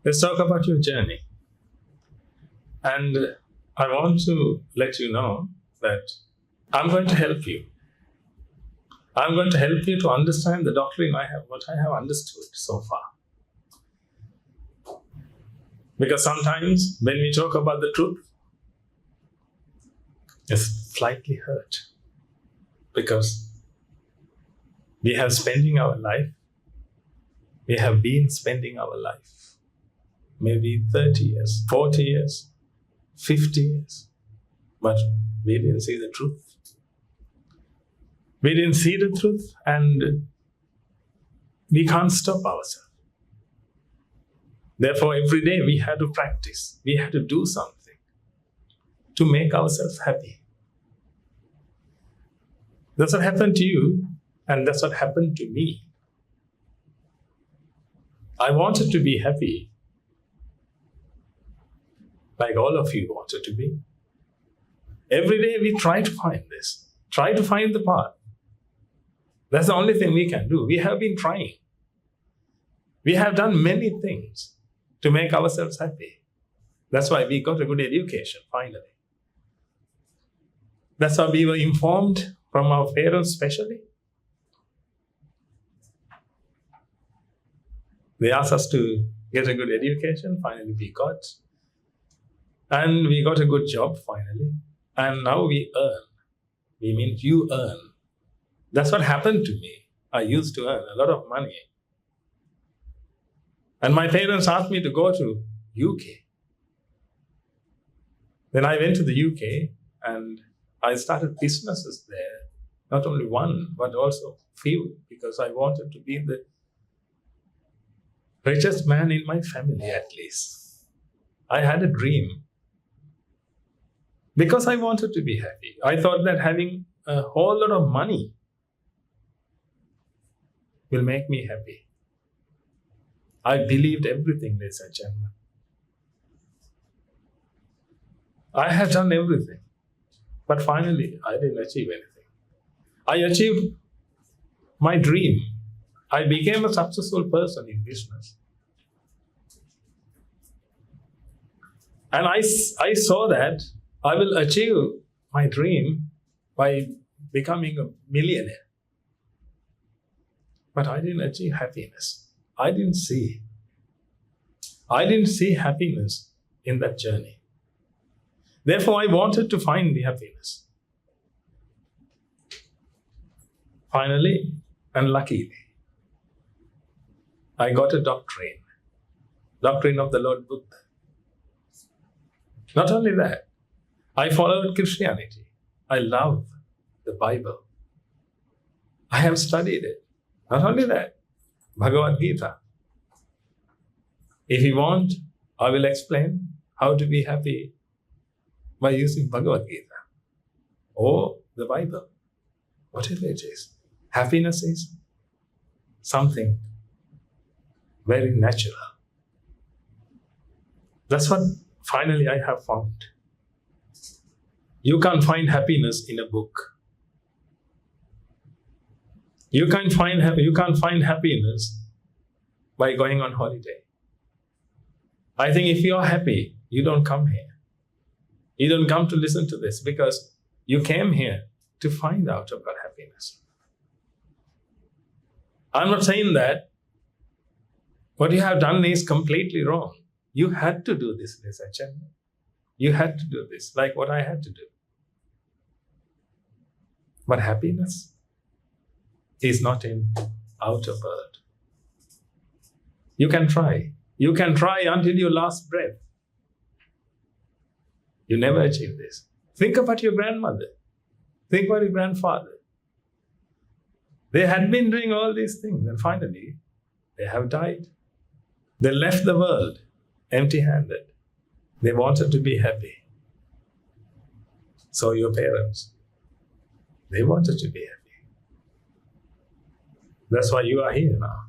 Let's talk about your journey. And I want to let you know that I'm going to help you. I'm going to help you to understand the doctrine what I have understood so far. Because sometimes when we talk about the truth, it's slightly hurt. Because we have been spending our life, maybe 30 years, 40 years, 50 years, but we didn't see the truth. We didn't see the truth, and we can't stop ourselves. Therefore, every day we had to practice. We had to do something to make ourselves happy. That's what happened to you, and that's what happened to me. I wanted to be happy, like all of you wanted to be. Every day we try to find this, try to find the path. That's the only thing we can do. We have been trying. We have done many things to make ourselves happy. That's why we got a good education, finally. That's how we were informed from our parents, especially. They asked us to get a good education, finally we got. And we got a good job, finally. And now we earn. We mean you earn. That's what happened to me. I used to earn a lot of money. And my parents asked me to go to UK. Then I went to the UK and I started businesses there. Not only one, but also few, because I wanted to be the richest man in my family at least. I had a dream. Because I wanted to be happy. I thought that having a whole lot of money will make me happy. I believed everything, ladies and gentlemen. I have done everything. But finally, I didn't achieve anything. I achieved my dream. I became a successful person in business. And I saw that I will achieve my dream by becoming a millionaire. But I didn't achieve happiness. I didn't see happiness in that journey. Therefore, I wanted to find the happiness. Finally, and luckily, I got a doctrine of the Lord Buddha. Not only that, I followed Christianity. I love the Bible. I have studied it. Not only that, Bhagavad Gita. If you want, I will explain how to be happy by using Bhagavad Gita or the Bible, whatever it is. Happiness is something very natural. That's what finally I have found. You can't find happiness in a book. You can't find happiness by going on holiday. I think if you are happy, you don't come here. You don't come to listen to this because you came here to find out about happiness. I'm not saying that what you have done is completely wrong. You had to do this, ladies and gentlemen. You had to do this, like what I had to do. But happiness is not in outer world. You can try. You can try until your last breath. You never achieve this. Think about your grandmother. Think about your grandfather. They had been doing all these things and finally they have died. They left the world empty-handed. They wanted to be happy. So your parents, they wanted to be happy. That's why you are here now.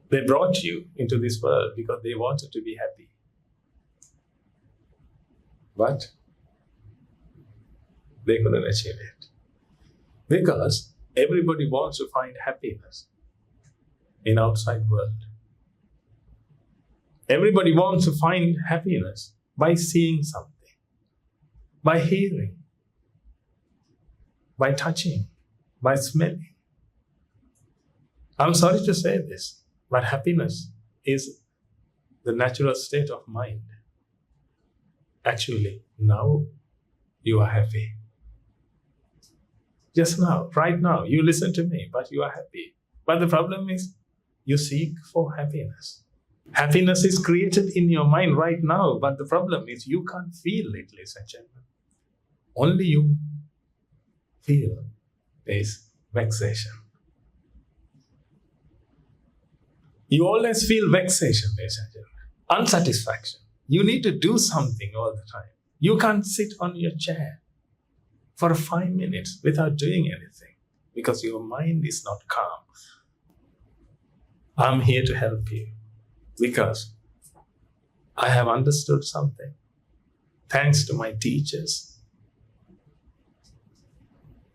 They brought you into this world because they wanted to be happy. But they couldn't achieve it. Because everybody wants to find happiness in outside world. Everybody wants to find happiness by seeing something, by hearing, by touching, by smelling. I'm sorry to say this, but happiness is the natural state of mind. Actually, now you are happy. Just now, right now, you listen to me, but you are happy. But the problem is, you seek for happiness. Happiness is created in your mind right now, but the problem is you can't feel it, ladies and gentlemen. Only you feel is vexation. You always feel vexation, ladies and gentlemen. Unsatisfaction. You need to do something all the time. You can't sit on your chair for 5 minutes without doing anything because your mind is not calm. I'm here to help you because I have understood something. Thanks to my teachers,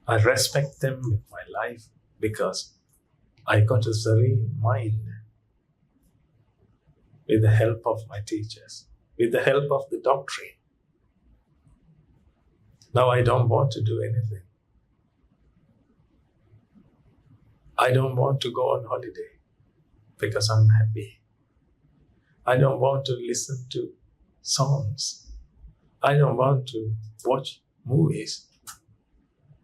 I respect them with my life because I got a serene mind with the help of my teachers, with the help of the doctrine. Now I don't want to do anything. I don't want to go on holiday because I'm happy. I don't want to listen to songs. I don't want to watch movies.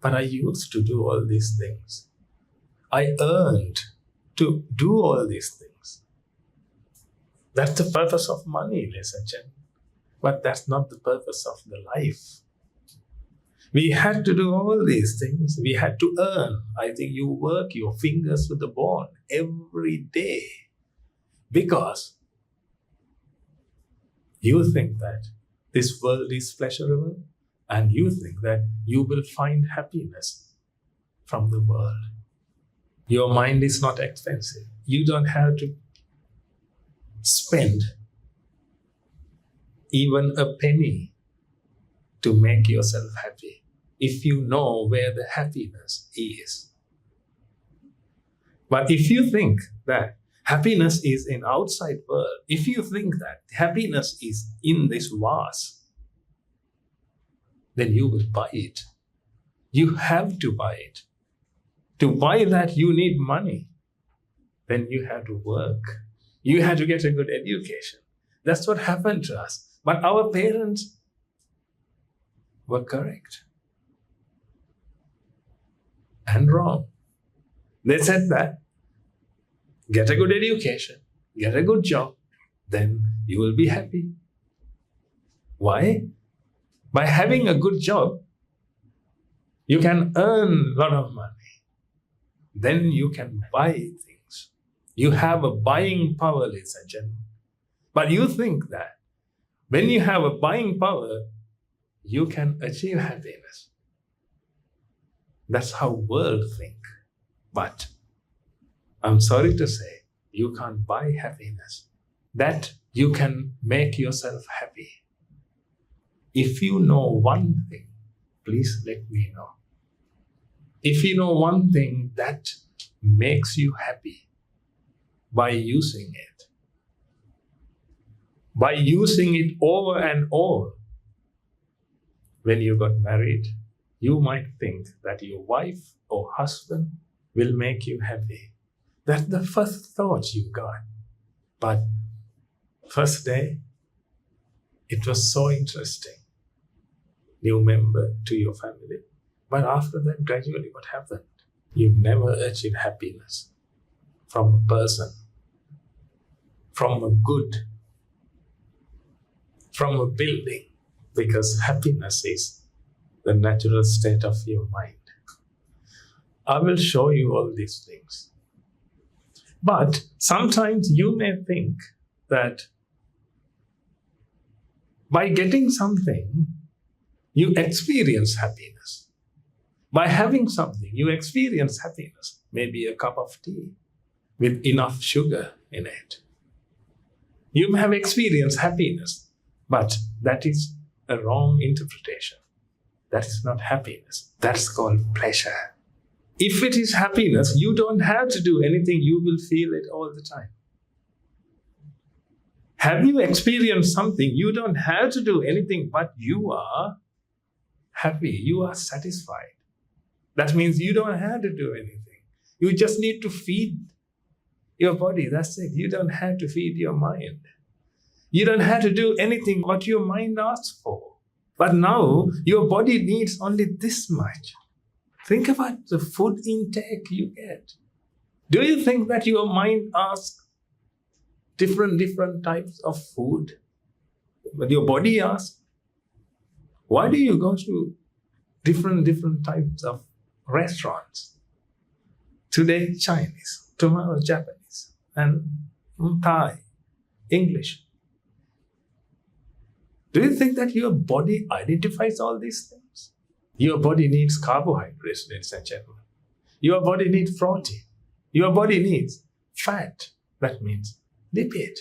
But I used to do all these things. I earned to do all these things. That's the purpose of money, ladies and gentlemen. But that's not the purpose of the life. We had to do all these things. We had to earn. I think you work your fingers to the bone every day because you think that this world is pleasurable and you think that you will find happiness from the world. Your mind is not expensive. You don't have to spend even a penny to make yourself happy if you know where the happiness is. But if you think that happiness is in outside world, if you think that happiness is in this vase, then you will buy it. You have to buy it. To buy that, you need money. Then you have to work. You have to get a good education. That's what happened to us. But our parents were correct and wrong. They said that get a good education, get a good job, then you will be happy. Why? By having a good job, you can earn a lot of money. Then you can buy things. You have a buying power, ladies and gentlemen. But you think that when you have a buying power, you can achieve happiness. That's how world think. But I'm sorry to say, you can't buy happiness. That you can make yourself happy. If you know one thing, please let me know. If you know one thing that makes you happy by using it over and over, when you got married, you might think that your wife or husband will make you happy. That's the first thought you got. But first day, it was so interesting. New member to your family. But after that, gradually what happened? You never achieve happiness from a person, from a good, from a building, because happiness is the natural state of your mind. I will show you all these things. But sometimes you may think that by getting something, you experience happiness. By having something, you experience happiness. Maybe a cup of tea with enough sugar in it. You may have experienced happiness, but that is a wrong interpretation. That is not happiness. That's called pleasure. If it is happiness, you don't have to do anything. You will feel it all the time. Have you experienced something? You don't have to do anything, but you are happy. You are satisfied. That means you don't have to do anything. You just need to feed your body. That's it. You don't have to feed your mind. You don't have to do anything what your mind asks for. But now your body needs only this much. Think about the food intake you get. Do you think that your mind asks different types of food? But your body asks, why do you go to different types of restaurants? Today, Chinese, tomorrow, Japanese, and Thai, English. Do you think that your body identifies all these things? Your body needs carbohydrates, ladies and gentlemen. Your body needs protein. Your body needs fat. That means lipid.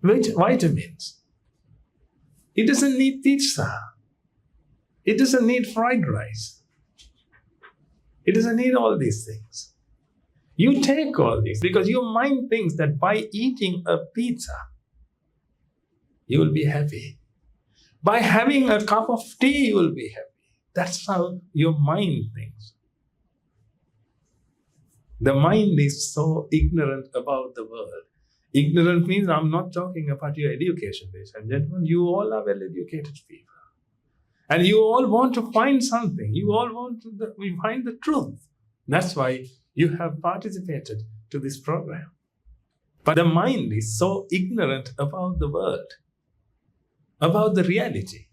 Vitamins. It doesn't need pizza. It doesn't need fried rice. It doesn't need all these things. You take all these because your mind thinks that by eating a pizza, you will be happy. By having a cup of tea, you will be happy. That's how your mind thinks. The mind is so ignorant about the world. Ignorant means I'm not talking about your education, ladies and gentlemen. You all are well-educated people. And you all want to find something. You all want to find the truth. That's why you have participated to this program. But the mind is so ignorant about the world, about the reality.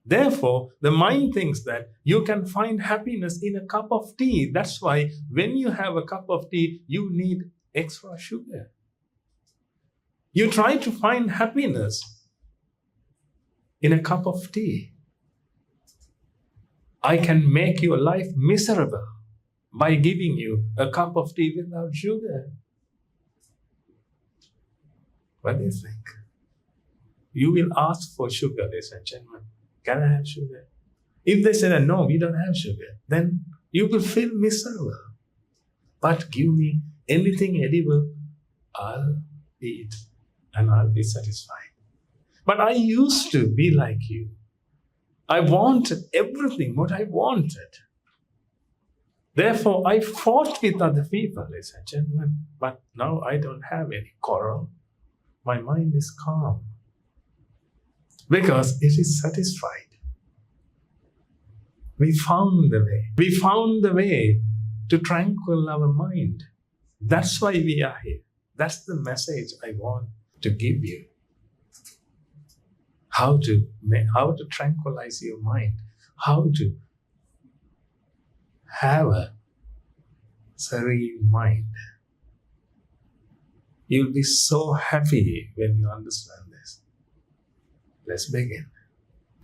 Therefore, the mind thinks that you can find happiness in a cup of tea. That's why when you have a cup of tea, you need extra sugar. You try to find happiness in a cup of tea. I can make your life miserable by giving you a cup of tea without sugar. What do you think? You will ask for sugar, ladies and gentlemen. Can I have sugar? If they say that, no, we don't have sugar, then you will feel miserable. But give me anything edible, I'll eat and I'll be satisfied. But I used to be like you. I wanted everything what I wanted. Therefore, I fought with other people, ladies and gentlemen. But now I don't have any quarrel. My mind is calm. Because it is satisfied. We found the way. We found the way to tranquil our mind. That's why we are here. That's the message I want to give you. How to tranquilize your mind. How to have a serene mind. You'll be so happy when you understand this. Let's begin.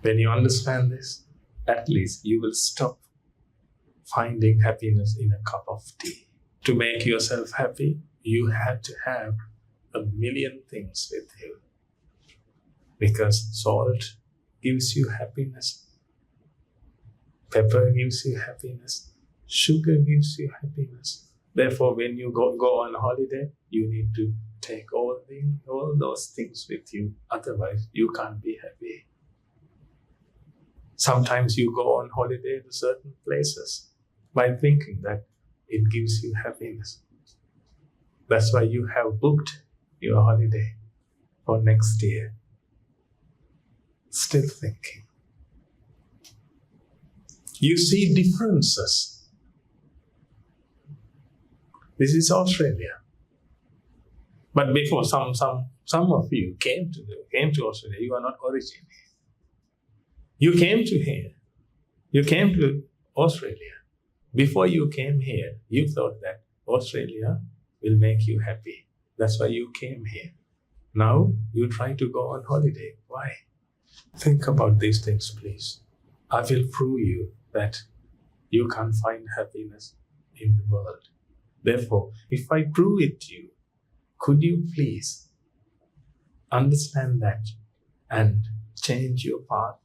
When you understand this, at least you will stop finding happiness in a cup of tea. To make yourself happy, you have to have a million things with you. Because salt gives you happiness, pepper gives you happiness, sugar gives you happiness. Therefore, when you go on holiday, you need to take all those things with you. Otherwise, you can't be happy. Sometimes you go on holiday to certain places by thinking that it gives you happiness. That's why you have booked your holiday for next year. Still thinking. You see differences. This is Australia. But before some of you came to Australia, you are not originally. You came to here. You came to Australia. Before you came here, you thought that Australia will make you happy. That's why you came here. Now you try to go on holiday. Why? Think about these things, please. I will prove you that you can't find happiness in the world. Therefore, if I prove it to you, could you please understand that and change your path?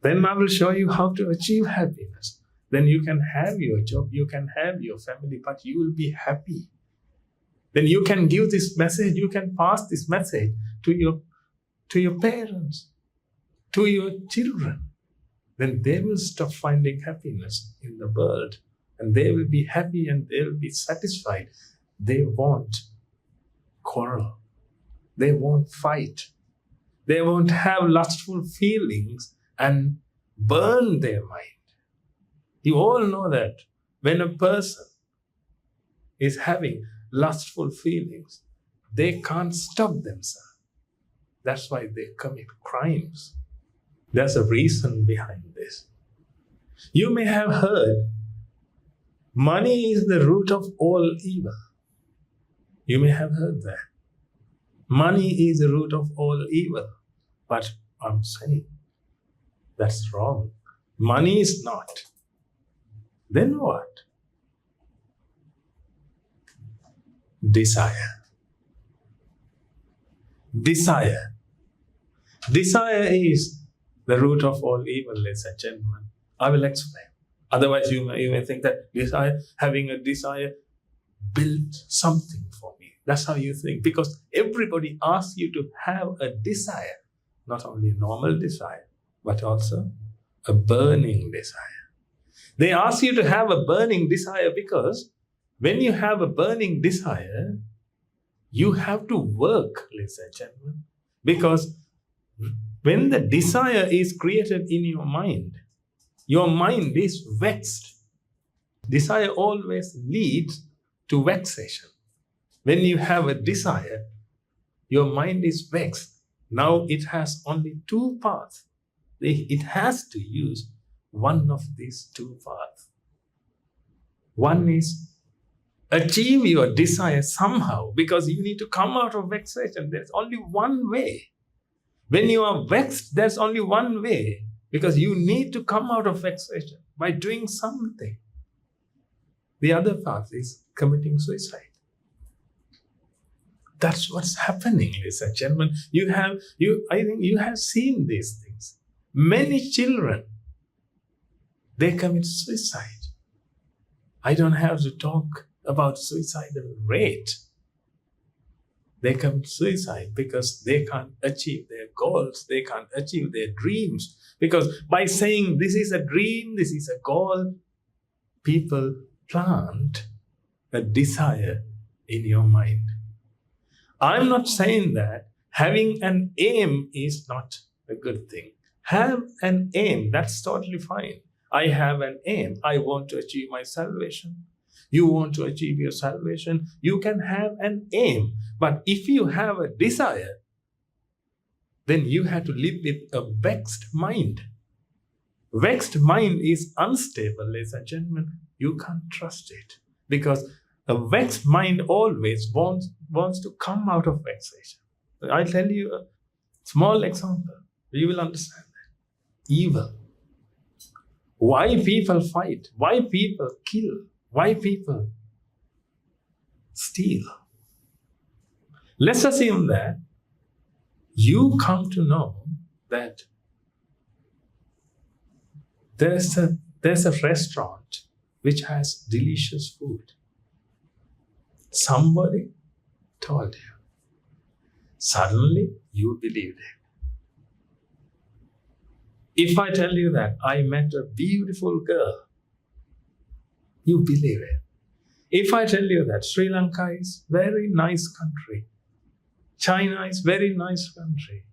Then I will show you how to achieve happiness. Then you can have your job, you can have your family, but you will be happy. Then you can give this message, you can pass this message to your parents, to your children. Then they will stop finding happiness in the world, and they will be happy and they will be satisfied. They won't quarrel. They won't fight. They won't have lustful feelings and burn their mind. You all know that when a person is having lustful feelings, they can't stop themselves. That's why they commit crimes. There's a reason behind this. You may have heard money is the root of all evil. You may have heard that. Money is the root of all evil. But I'm saying that's wrong. Money is not. Then what? Desire. Desire. Desire is the root of all evil, ladies and gentlemen. I will explain. Otherwise, you may think that having a desire built something for me. That's how you think. Because everybody asks you to have a desire. Not only a normal desire, but also a burning desire. They ask you to have a burning desire because when you have a burning desire, you have to work, ladies and gentlemen. Because when the desire is created in your mind is vexed. Desire always leads to vexation. When you have a desire, your mind is vexed. Now it has only two paths. It has to use one of these two paths. One is achieve your desire somehow, because you need to come out of vexation. There's only one way. When you are vexed, there's only one way, because you need to come out of vexation by doing something. The other path is committing suicide. That's what's happening, ladies and gentlemen. I think you have seen these things. Many children, they commit suicide. I don't have to talk about suicidal rate. They commit suicide because they can't achieve their goals. They can't achieve their dreams. Because by saying this is a dream, this is a goal, people plant a desire in your mind. I'm not saying that having an aim is not a good thing. Have an aim, that's totally fine. I have an aim. I want to achieve my salvation. You want to achieve your salvation. You can have an aim. But if you have a desire, then you have to live with a vexed mind. Vexed mind is unstable, ladies and gentlemen. You can't trust it. Because a vexed mind always wants to come out of vexation. I'll tell you a small example. You will understand that. Evil. Why people fight? Why people kill? Why people steal? Let's assume that you come to know that there's a restaurant which has delicious food. Somebody told you. Suddenly, you believed it. If I tell you that I met a beautiful girl, you believe it. If I tell you that Sri Lanka is very nice country, China is very nice country,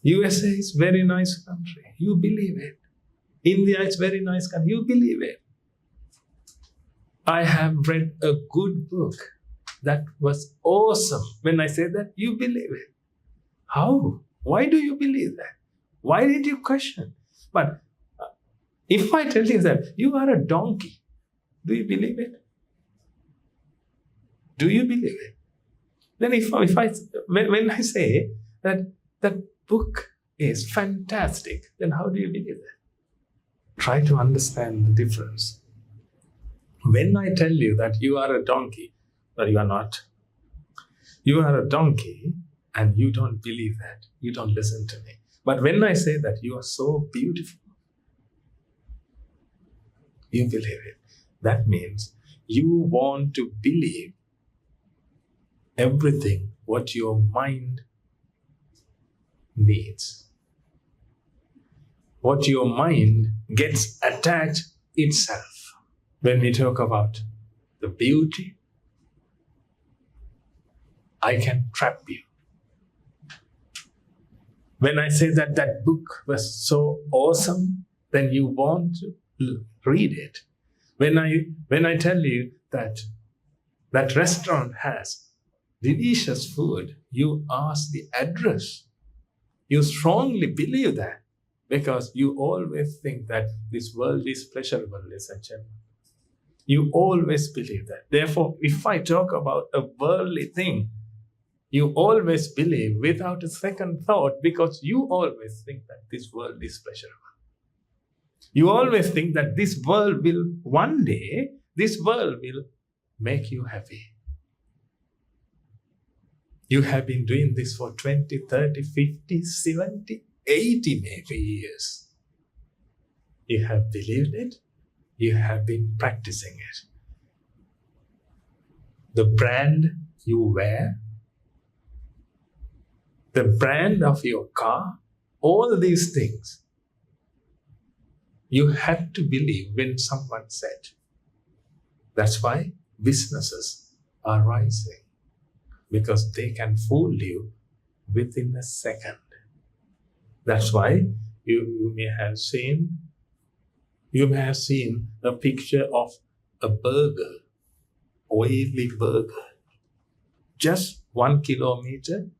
USA is very nice country, you believe it. India is very nice country, you believe it. I have read a good book that was awesome. When I say that, you believe it. How? Why do you believe that? Why did you question? But if I tell you that you are a donkey, do you believe it? Do you believe it? Then when I say that that book is fantastic, then how do you believe that? Try to understand the difference. When I tell you that you are a donkey, but you are not. You are a donkey and you don't believe that. You don't listen to me. But when I say that you are so beautiful, you believe it. That means you want to believe everything what your mind needs. What your mind gets attached itself. When we talk about the beauty, I can trap you. When I say that that book was so awesome, then you want to read it. When I tell you that that restaurant has delicious food, you ask the address. You strongly believe that because you always think that this world is pleasurable, ladies and gentlemen. You always believe that. Therefore, if I talk about a worldly thing, you always believe without a second thought because you always think that this world is pleasurable. You always think that this world will, one day, this world will make you happy. You have been doing this for 20, 30, 50, 70, 80 maybe years. You have believed it. You have been practicing it. The brand you wear, the brand of your car, all these things, you had to believe when someone said. That's why businesses are rising, because they can fool you within a second. That's why you may have seen a picture of a burger, oily burger, just 1 kilometer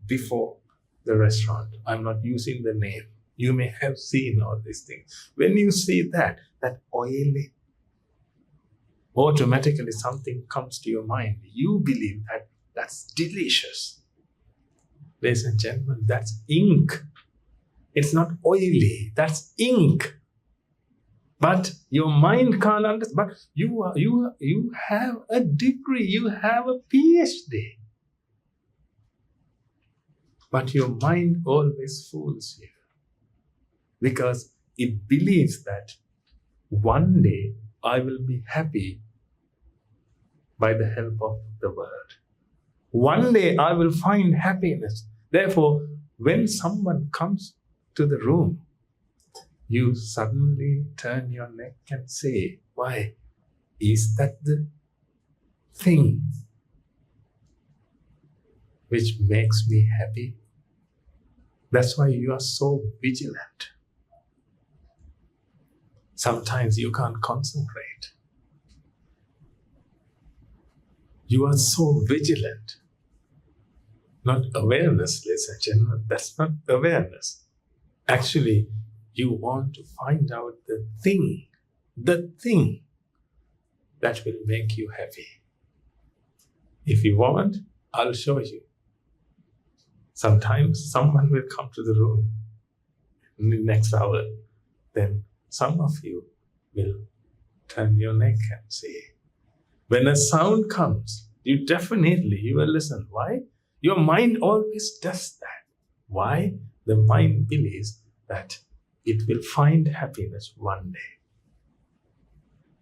before the restaurant. I'm not using the name. You may have seen all these things. When you see that oily, automatically something comes to your mind. You believe that that's delicious. Ladies and gentlemen, that's ink. It's not oily, that's ink. But your mind can't understand. But you have a degree, you have a PhD. But your mind always fools you because it believes that one day I will be happy by the help of the word. One day I will find happiness. Therefore, when someone comes to the room, you suddenly turn your neck and say, why? Is that the thing which makes me happy? That's why you are so vigilant. Sometimes you can't concentrate. You are so vigilant. Not awareness, ladies and gentlemen. That's not awareness. Actually, you want to find out the thing that will make you happy. If you want, I'll show you. Sometimes someone will come to the room in the next hour. Then some of you will turn your neck and say, when a sound comes, you will listen. Why? Your mind always does that. Why? The mind believes that it will find happiness one day.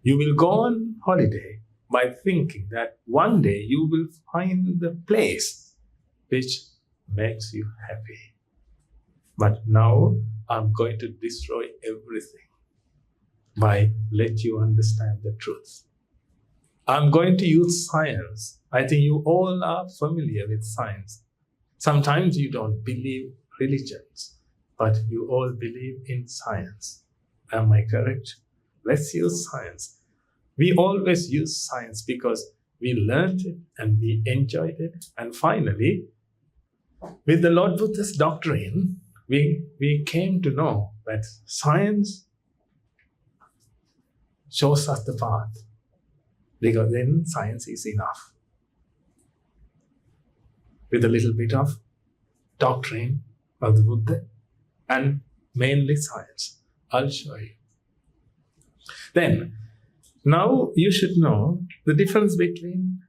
You will go on holiday by thinking that one day you will find the place which makes you happy. But now I'm going to destroy everything by let you understand the truth. I'm going to use science. I think you all are familiar with science. Sometimes you don't believe religions, but you all believe in science. Am I correct? Let's use science. We always use science because we learned it and we enjoyed it. And finally, with the Lord Buddha's doctrine, we came to know that science shows us the path, because then science is enough. With a little bit of doctrine of the Buddha and mainly science. I'll show you. Then, now you should know the difference between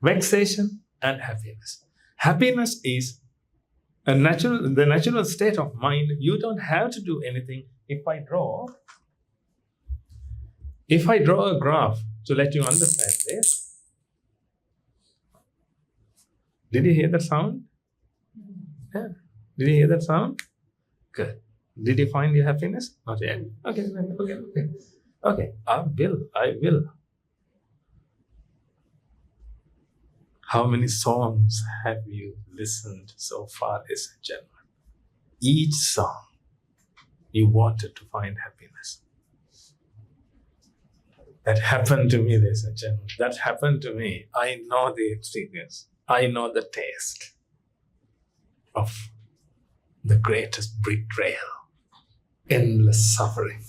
vexation and happiness. Happiness is the natural state of mind. You don't have to do anything. If I draw a graph to let you understand this, Did you hear that sound? Yeah. Did you hear that sound? Good. Did you find your happiness? Not yet. Okay. Okay. I will. How many songs have you listened so far, ladies and gentlemen? Each song, you wanted to find happiness. That happened to me, ladies and gentlemen. That happened to me. I know the experience. I know the taste of the greatest betrayal. Endless suffering.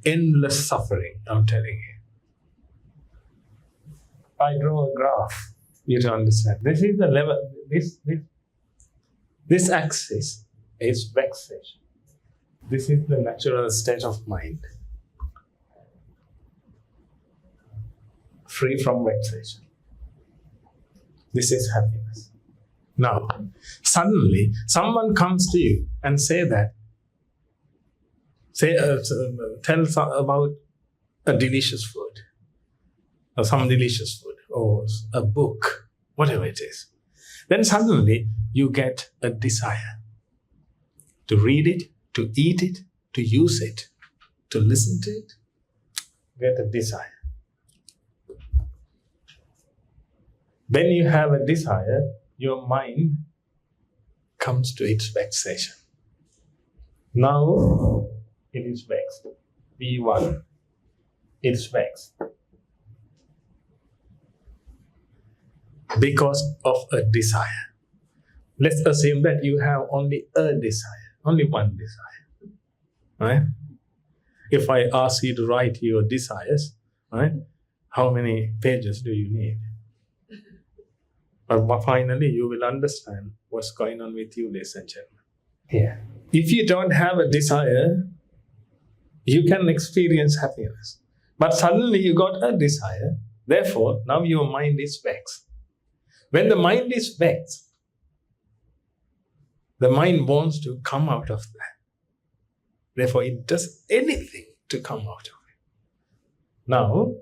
Endless suffering, I'm telling you. I draw a graph, you to understand. This is the level, this axis is vexation. This is the natural state of mind. Free from vexation. This is happiness. Now, suddenly, someone comes to you and tells about a delicious food, or some delicious food, or a book, whatever it is. Then suddenly you get a desire to read it, to eat it, to use it, to listen to it. Get a desire. When you have a desire, your mind comes to its vexation. Now it is vexed. V1. It's vexed. Because of a desire. Let's assume that you have only a desire, only one desire. Right? If I ask you to write your desires, right, how many pages do you need? But finally, you will understand what's going on with you, ladies and gentlemen. Yeah. If you don't have a desire, you can experience happiness. But suddenly you got a desire, therefore, now your mind is vexed. When the mind is vexed, the mind wants to come out of that. Therefore, it does anything to come out of it. Now,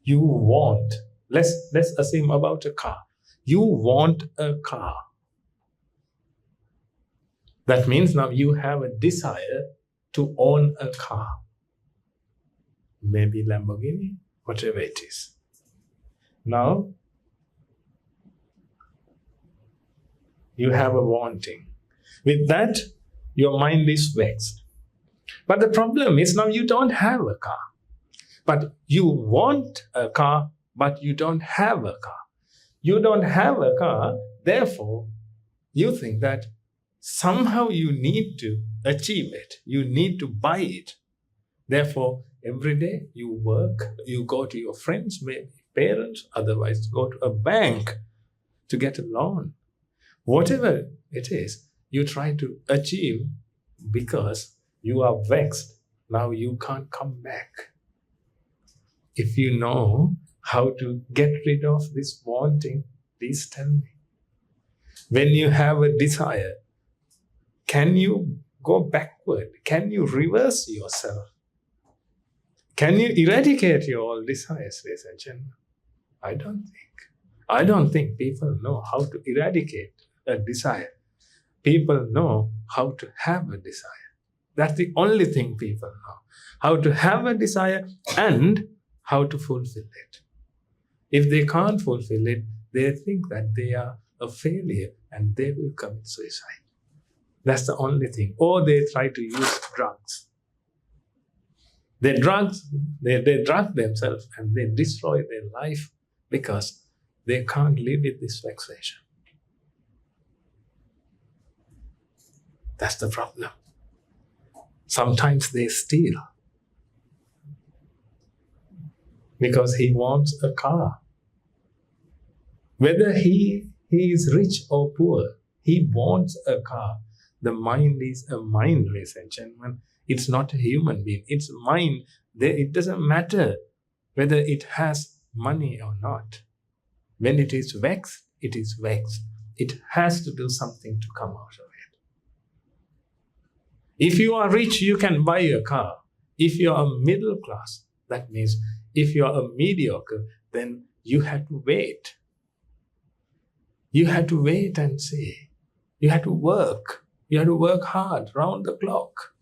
you want, let's assume about a car. You want a car. That means now you have a desire to own a car. Maybe Lamborghini, whatever it is. Now, you have a wanting. With that, your mind is vexed. But the problem is now you don't have a car. But you want a car, but you don't have a car. You don't have a car, therefore, you think that somehow you need to achieve it. You need to buy it. Therefore, every day you work, you go to your friends, maybe parents, otherwise go to a bank to get a loan. Whatever it is, you try to achieve because you are vexed. Now you can't come back. If you know how to get rid of this wanting, please tell me. When you have a desire, can you go backward? Can you reverse yourself? Can you eradicate your all desires, ladies and gentlemen? I don't think people know how to eradicate a desire. People know how to have a desire. That's the only thing people know. How to have a desire and how to fulfill it. If they can't fulfill it, they think that they are a failure and they will commit suicide. That's the only thing. Or they try to use drugs. They drug themselves and they destroy their life because they can't live with this vexation. That's the problem. Sometimes they steal because he wants a car. Whether he is rich or poor, he wants a car. The mind is a mind, ladies and gentlemen. It's not a human being. It's a mind. It doesn't matter whether it has money or not. When it is vexed, it is vexed. It has to do something to come out of it. If you are rich, you can buy a car. If you are middle class, that means if you are a mediocre, then you had to wait. You had to wait and see. You had to work. You had to work hard, round the clock.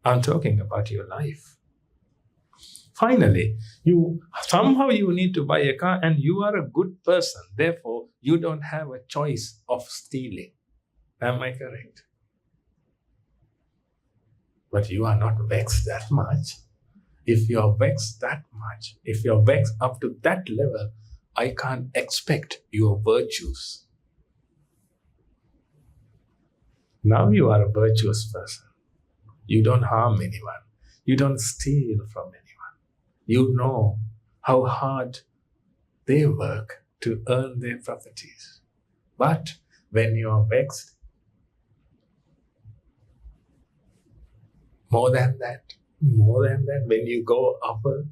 I'm talking about your life. Finally, somehow you need to buy a car and you are a good person. Therefore, you don't have a choice of stealing. Am I correct? But you are not vexed that much. If you are vexed that much, if you are vexed up to that level, I can't expect your virtues. Now you are a virtuous person. You don't harm anyone. You don't steal from anyone. You know how hard they work to earn their properties. But when you are vexed, more than that, when you go upward,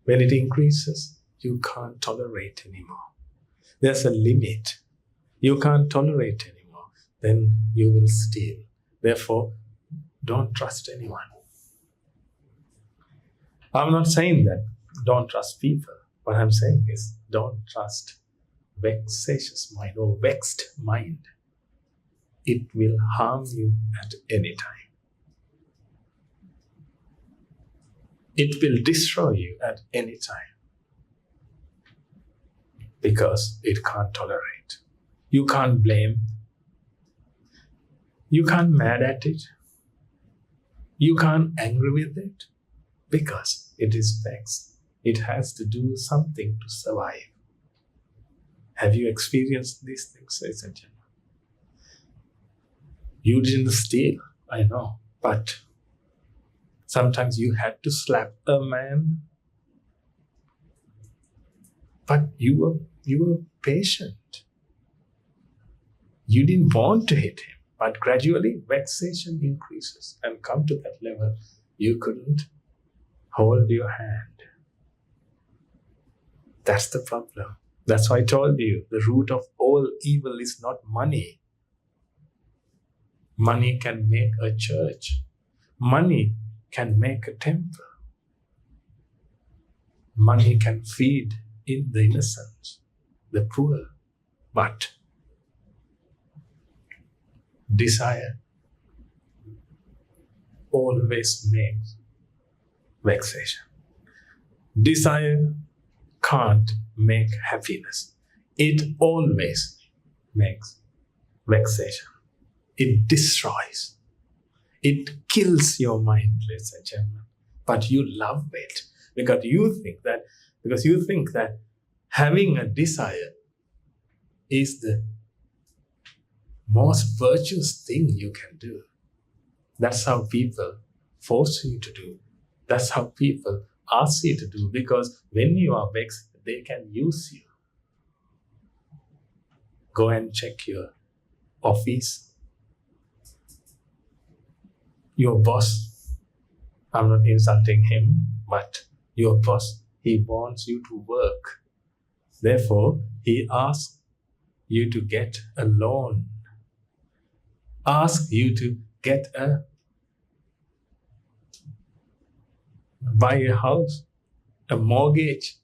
when it increases, you can't tolerate anymore. There's a limit. You can't tolerate anymore. Then you will steal. Therefore, don't trust anyone. I'm not saying that don't trust people. What I'm saying is don't trust vexatious mind or vexed mind. It will harm you at any time. It will destroy you at any time because it can't tolerate. You can't blame. You can't mad at it. You can't angry with it because it is vexed. It has to do something to survive. Have you experienced these things, ladies and gentlemen? You didn't steal, I know, but sometimes you had to slap a man, but you were patient. You didn't want to hit him, but gradually vexation increases and come to that level. You couldn't hold your hand. That's the problem. That's why I told you the root of all evil is not money. Money can make a church. Money can make a temple. Money can feed in the innocent, the poor. But desire always makes vexation. Desire can't make happiness. It always makes vexation. It destroys. It kills your mind, ladies and gentlemen. But you love it because you think that having a desire is the most virtuous thing you can do. That's how people force you to do. That's how people ask you to do, because when you are vexed, they can use you. Go and check your office. Your boss, I'm not insulting him, but your boss, he wants you to work. Therefore, he asks you to get a loan, asks you to buy a house, a mortgage,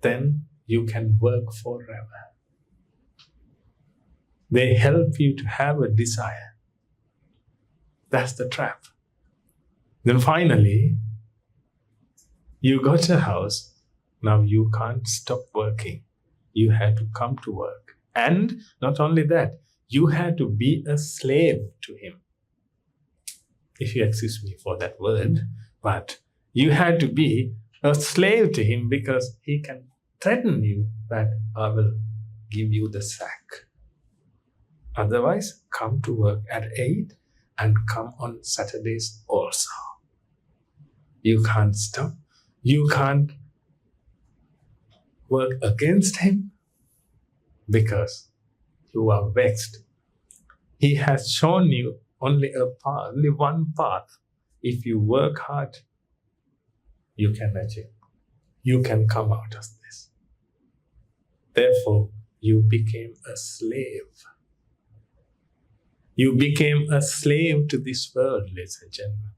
then you can work forever. They help you to have a desire. That's the trap. Then finally, you got a house. Now you can't stop working. You had to come to work. And not only that, you had to be a slave to him. If you excuse me for that word, but you had to be a slave to him because he can threaten you that I will give you the sack. Otherwise, come to work at 8 and come on Saturdays also. You can't stop. You can't work against him because you are vexed. He has shown you only one path. If you work hard, you can achieve. You can come out of this. Therefore, you became a slave. You became a slave to this world, ladies and gentlemen.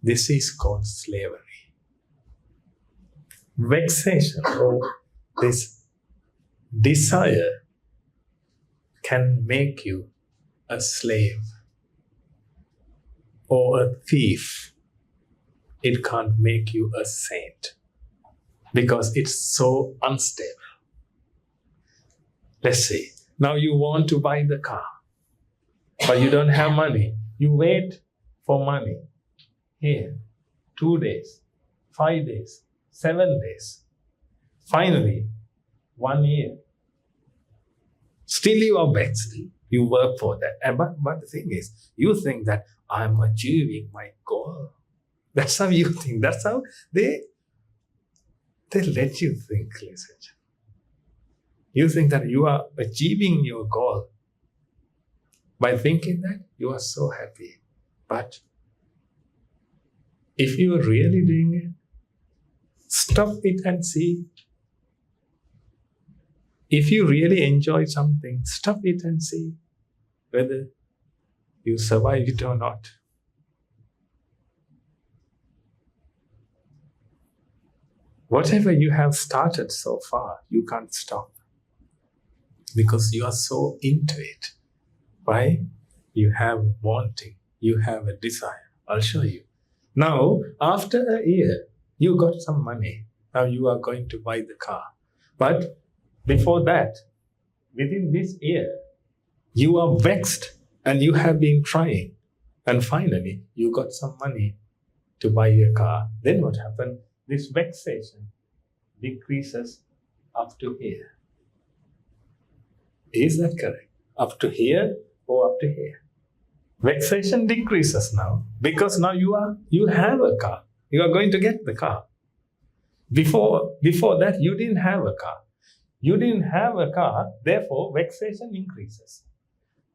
This is called slavery. Vexation or this desire can make you a slave or a thief. It can't make you a saint because it's so unstable. Let's see. Now you want to buy the car, but you don't have money. You wait for money. Here, 2 days, 5 days, 7 days. Finally, 1 year. Still you are vexed. You work for that. But the thing is, you think that I'm achieving my goal. That's how you think. That's how they let you think, listen. You think that you are achieving your goal by thinking that you are so happy. But if you are really doing it, stop it and see. If you really enjoy something, stop it and see whether you survive it or not. Whatever you have started so far, you can't stop because you are so into it. Why? You have wanting, you have a desire. I'll show you. Now, after a year, you got some money. Now you are going to buy the car. But before that, within this year, you are vexed and you have been trying. And finally, you got some money to buy a car. Then what happened? This vexation decreases up to here. Is that correct? Up to here or up to here? Vexation decreases now because now you have a car. You are going to get the car. Before that, you didn't have a car. You didn't have a car, therefore vexation increases.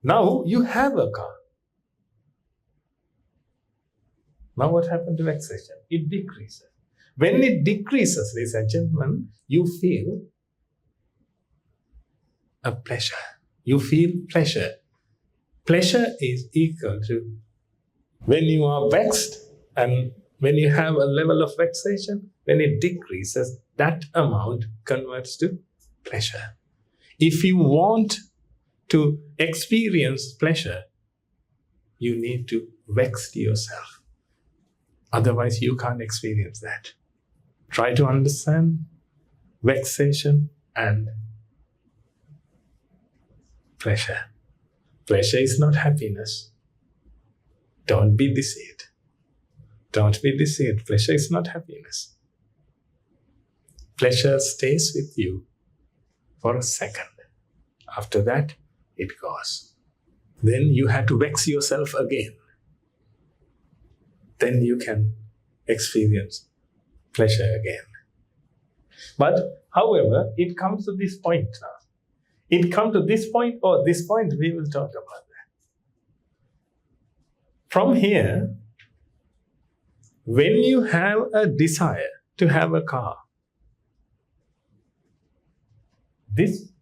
Now you have a car. Now what happened to vexation? It decreases. When it decreases, ladies and gentlemen, you feel a pleasure. You feel pleasure. Pleasure is equal to when you are vexed and when you have a level of vexation, when it decreases, that amount converts to pleasure. If you want to experience pleasure, you need to vex yourself. Otherwise, you can't experience that. Try to understand vexation and pleasure. Pleasure is not happiness. Don't be deceived. Don't be deceived. Pleasure is not happiness. Pleasure stays with you for a second. After that, it goes. Then you have to vex yourself again. Then you can experience pleasure again. But, however, it comes to this point now. It comes to this point or this point, we will talk about that. From here, when you have a desire to have a car, this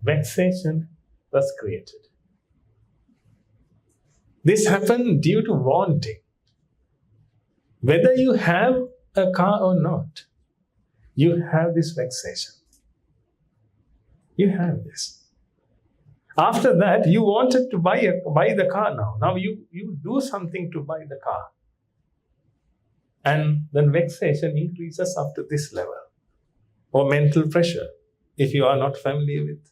vexation was created. This happened due to wanting. Whether you have a car or not, you have this vexation. You have this. After that, you wanted to buy the car now. Now you do something to buy the car. And then vexation increases up to this level. Or mental pressure. If you are not familiar with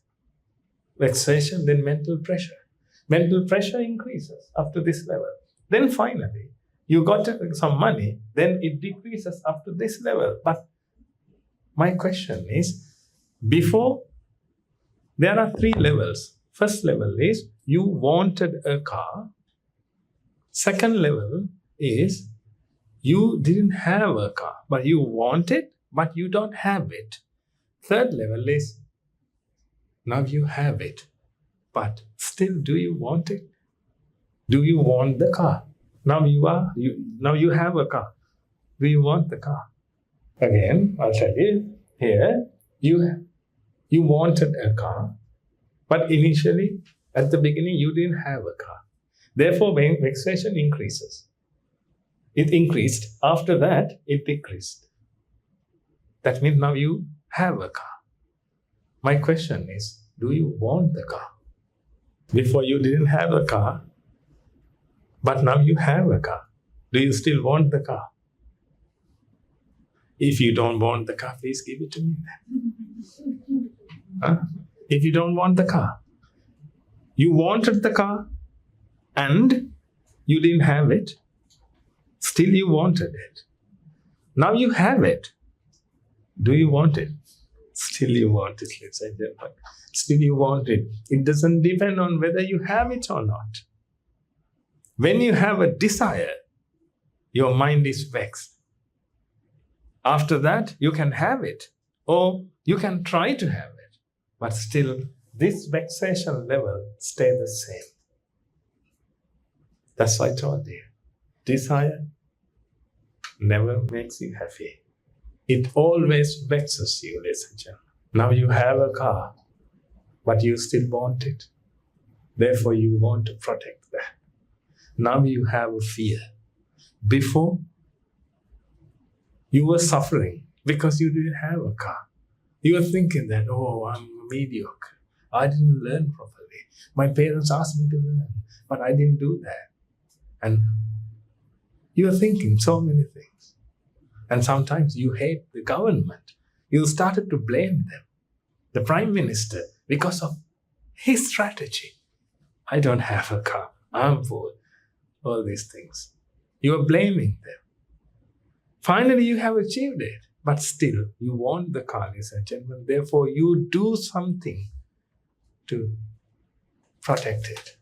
vexation, then mental pressure. Mental pressure increases up to this level. Then finally, you got some money, then it decreases up to this level. But my question is, before, there are 3 levels. First level is, you wanted a car. Second level is, you didn't have a car, but you want it, but you don't have it. Third level is, now you have it, but still, do you want it? Do you want the car? Now you have a car. Do you want the car? Again, I'll tell you, here, you wanted a car, but initially, at the beginning, you didn't have a car. Therefore, when vexation increases, it increased. After that, it decreased. That means now you have a car. My question is, do you want the car? Before you didn't have a car, but now you have a car. Do you still want the car? If you don't want the car, please give it to me then. Huh? If you don't want the car, you wanted the car and you didn't have it, still you wanted it. Now you have it. Do you want it? Still you want it, ladies and gentlemen. Still you want it. It doesn't depend on whether you have it or not. When you have a desire, your mind is vexed. After that, you can have it, or you can try to have it, but still this vexation level stay the same. That's why I told you. Desire never makes you happy. It always vexes you, ladies and gentlemen. Now you have a car, but you still want it. Therefore, you want to protect that. Now you have a fear. Before, you were suffering because you didn't have a car. You were thinking that, oh, I'm mediocre. I didn't learn properly. My parents asked me to learn, but I didn't do that. And you were thinking so many things. And sometimes you hate the government. You started to blame them, the Prime Minister, because of his strategy. I don't have a car. I'm poor. All these things. You are blaming them. Finally, you have achieved it, but still, you want the car, ladies and gentlemen. Therefore, you do something to protect it.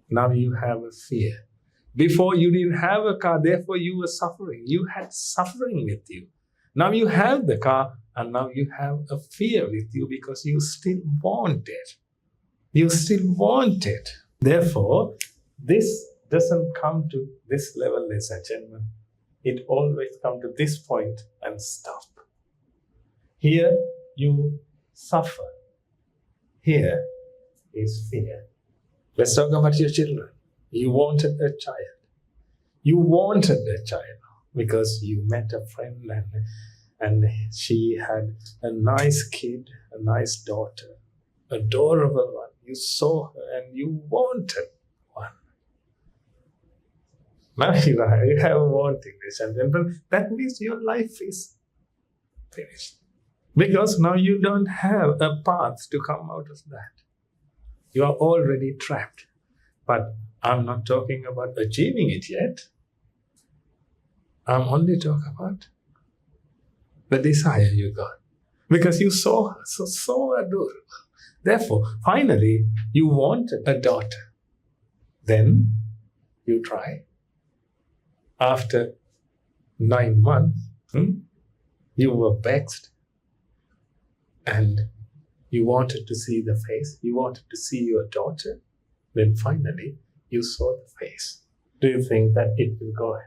Now you have a fear. Before, you didn't have a car, therefore, you were suffering. You had suffering with you. Now you have the car, and now you have a fear with you because you still want it. You still want it. Therefore, this doesn't come to this level, ladies and gentlemen. It always comes to this point and stop. Here you suffer. Here is fear. Let's talk about your children. You wanted a child. You wanted a child because you met a friend and she had a nice kid, a nice daughter, adorable one. You saw her and you wanted one. Now you have wanting this, and then that means your life is finished. Because now you don't have a path to come out of that. You are already trapped. But I'm not talking about achieving it yet. I'm only talking about the desire you got. Because you saw her so adorable. Therefore, finally, you wanted a daughter. Then you try. After 9 months, you were vexed and you wanted to see the face. You wanted to see your daughter. Then finally, you saw the face. Do you think that it will go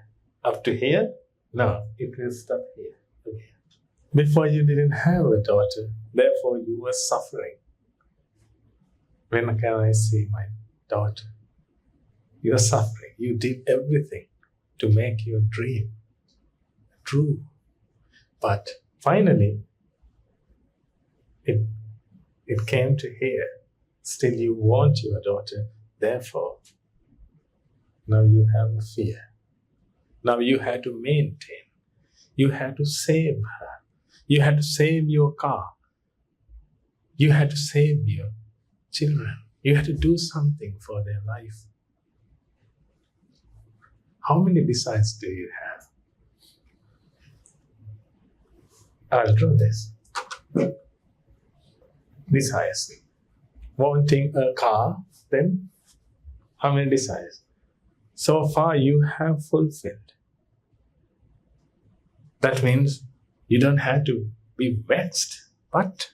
up to here? No, it will stop here again. Before you didn't have a daughter, therefore you were suffering. When can I see my daughter? You are suffering. You did everything to make your dream true. But finally, it came to here. Still you want your daughter. Therefore, now you have a fear. Now you had to maintain. You had to save her. You had to save your car. You had to save your children. You had to do something for their life. How many desires do you have? I'll draw this. Desires. Wanting a car, then how many desires? So far you have fulfilled. That means you don't have to be vexed, but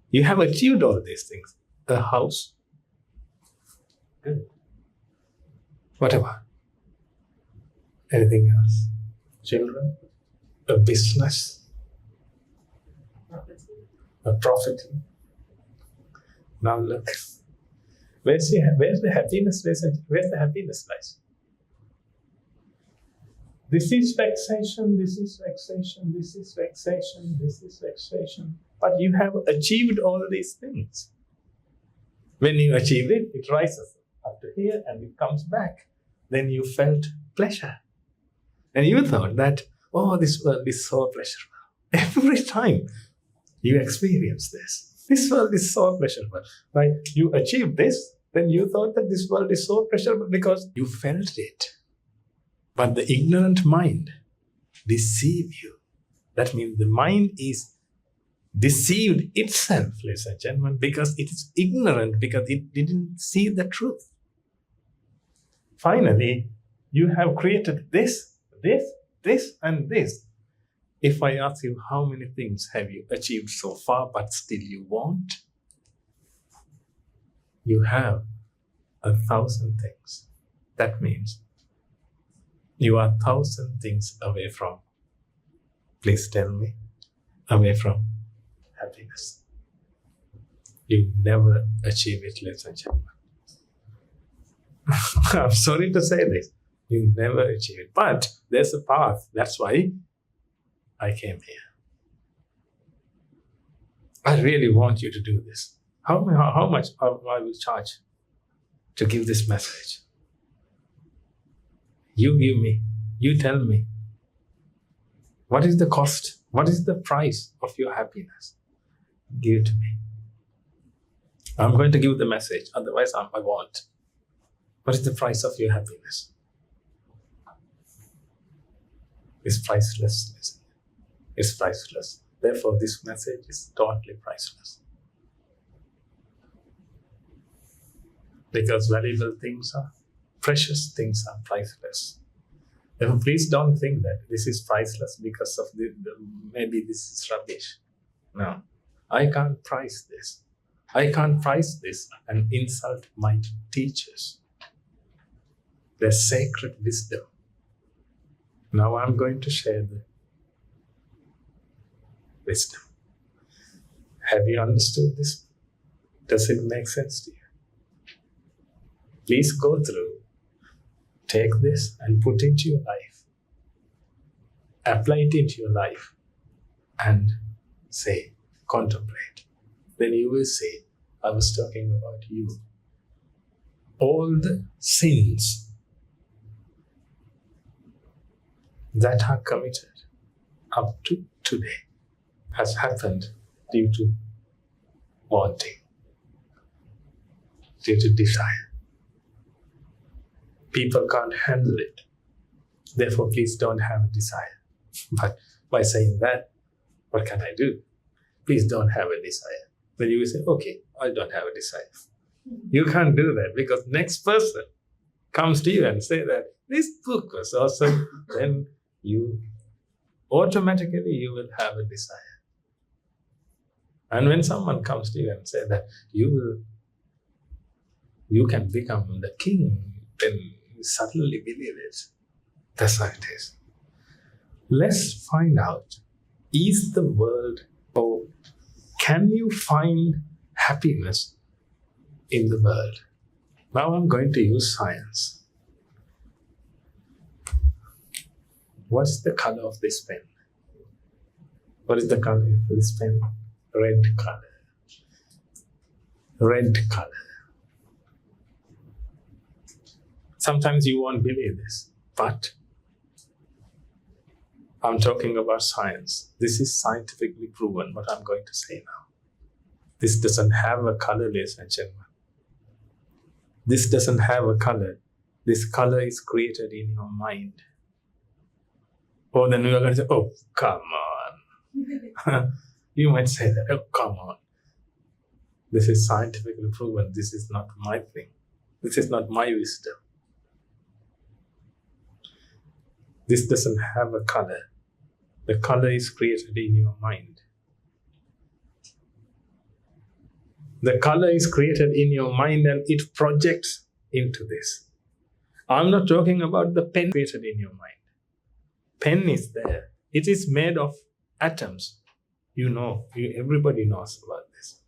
you have achieved all these things. A house. Good. Whatever. Anything else? Children? A business? A profit? Now look. Where's the happiness? Where's the happiness lies? This is vexation, this is vexation, this is vexation, this is vexation. But you have achieved all these things. When you achieve it, it rises up to here and it comes back. Then you felt pleasure. And you thought that, oh, this world is so pleasurable. Every time you experience this world is so pleasurable. Right? You achieve this, then you thought that this world is so pleasurable because you felt it. But the ignorant mind deceives you. That means the mind is deceived itself, ladies and gentlemen, because it is ignorant, because it didn't see the truth. Finally, you have created this, and this. If I ask you how many things have you achieved so far, but still you want, you have 1,000 things. That means you are 1,000 things away from, please tell me, away from happiness. You never achieve it, ladies and gentlemen. I'm sorry to say this. You never achieve it. But there's a path. That's why I came here. I really want you to do this. How much I will charge to give this message? You give me. You tell me. What is the cost? What is the price of your happiness? Give it to me. I'm going to give the message. Otherwise, I won't. What is the price of your happiness? It's priceless, isn't it? It's priceless. Therefore, this message is totally priceless. Because valuable things are, precious things are priceless. Therefore, please don't think that this is priceless because of maybe this is rubbish. No, I can't price this. I can't price this and insult my teachers. Their sacred wisdom. Now I'm going to share the wisdom. Have you understood this? Does it make sense to you? Please go through, take this and put it into your life. Apply it into your life and say, contemplate. Then you will say, I was talking about you. All the sins that are committed up to today has happened due to wanting, due to desire. People can't handle it. Therefore, please don't have a desire. But by saying that, what can I do? Please don't have a desire. Then you will say, okay, I don't have a desire. You can't do that because next person comes to you and say that this book was awesome. Then you automatically you will have a desire. And when someone comes to you and say that you can become the king, then you suddenly believe it. That's how it is. Let's find out, is the world, or can you find happiness in the world? Now I'm going to use science. What is the color of this pen? What is the color of this pen? Red color. Red color. Sometimes you won't believe this, but I'm talking about science. This is scientifically proven, what I'm going to say now. This doesn't have a color, ladies and gentlemen. This doesn't have a color. This color is created in your mind. Oh, then you are going to say, oh, come on. You might say that, oh, come on. This is scientifically proven. This is not my thing. This is not my wisdom. This doesn't have a color. The color is created in your mind. The color is created in your mind and it projects into this. I'm not talking about the pen created in your mind. Pen is there. It is made of atoms. You know, everybody knows about this.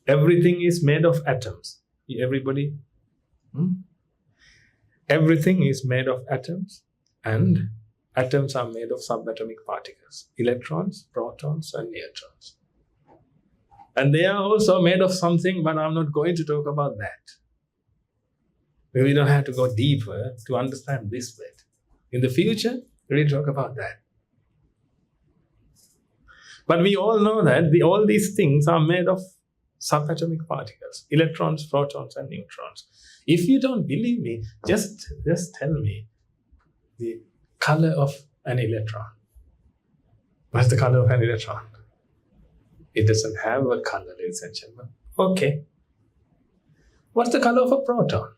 Everything is made of atoms. Everybody? Everything is made of atoms and Atoms are made of subatomic particles, electrons, protons, and neutrons. And they are also made of something, but I'm not going to talk about that. We don't have to go deeper to understand this bit. In the future, we'll talk about that. But we all know that all these things are made of subatomic particles, electrons, protons, and neutrons. If you don't believe me, just tell me the color of an electron. What's the color of an electron? It doesn't have a color, ladies and gentlemen. Okay. What's the color of a proton?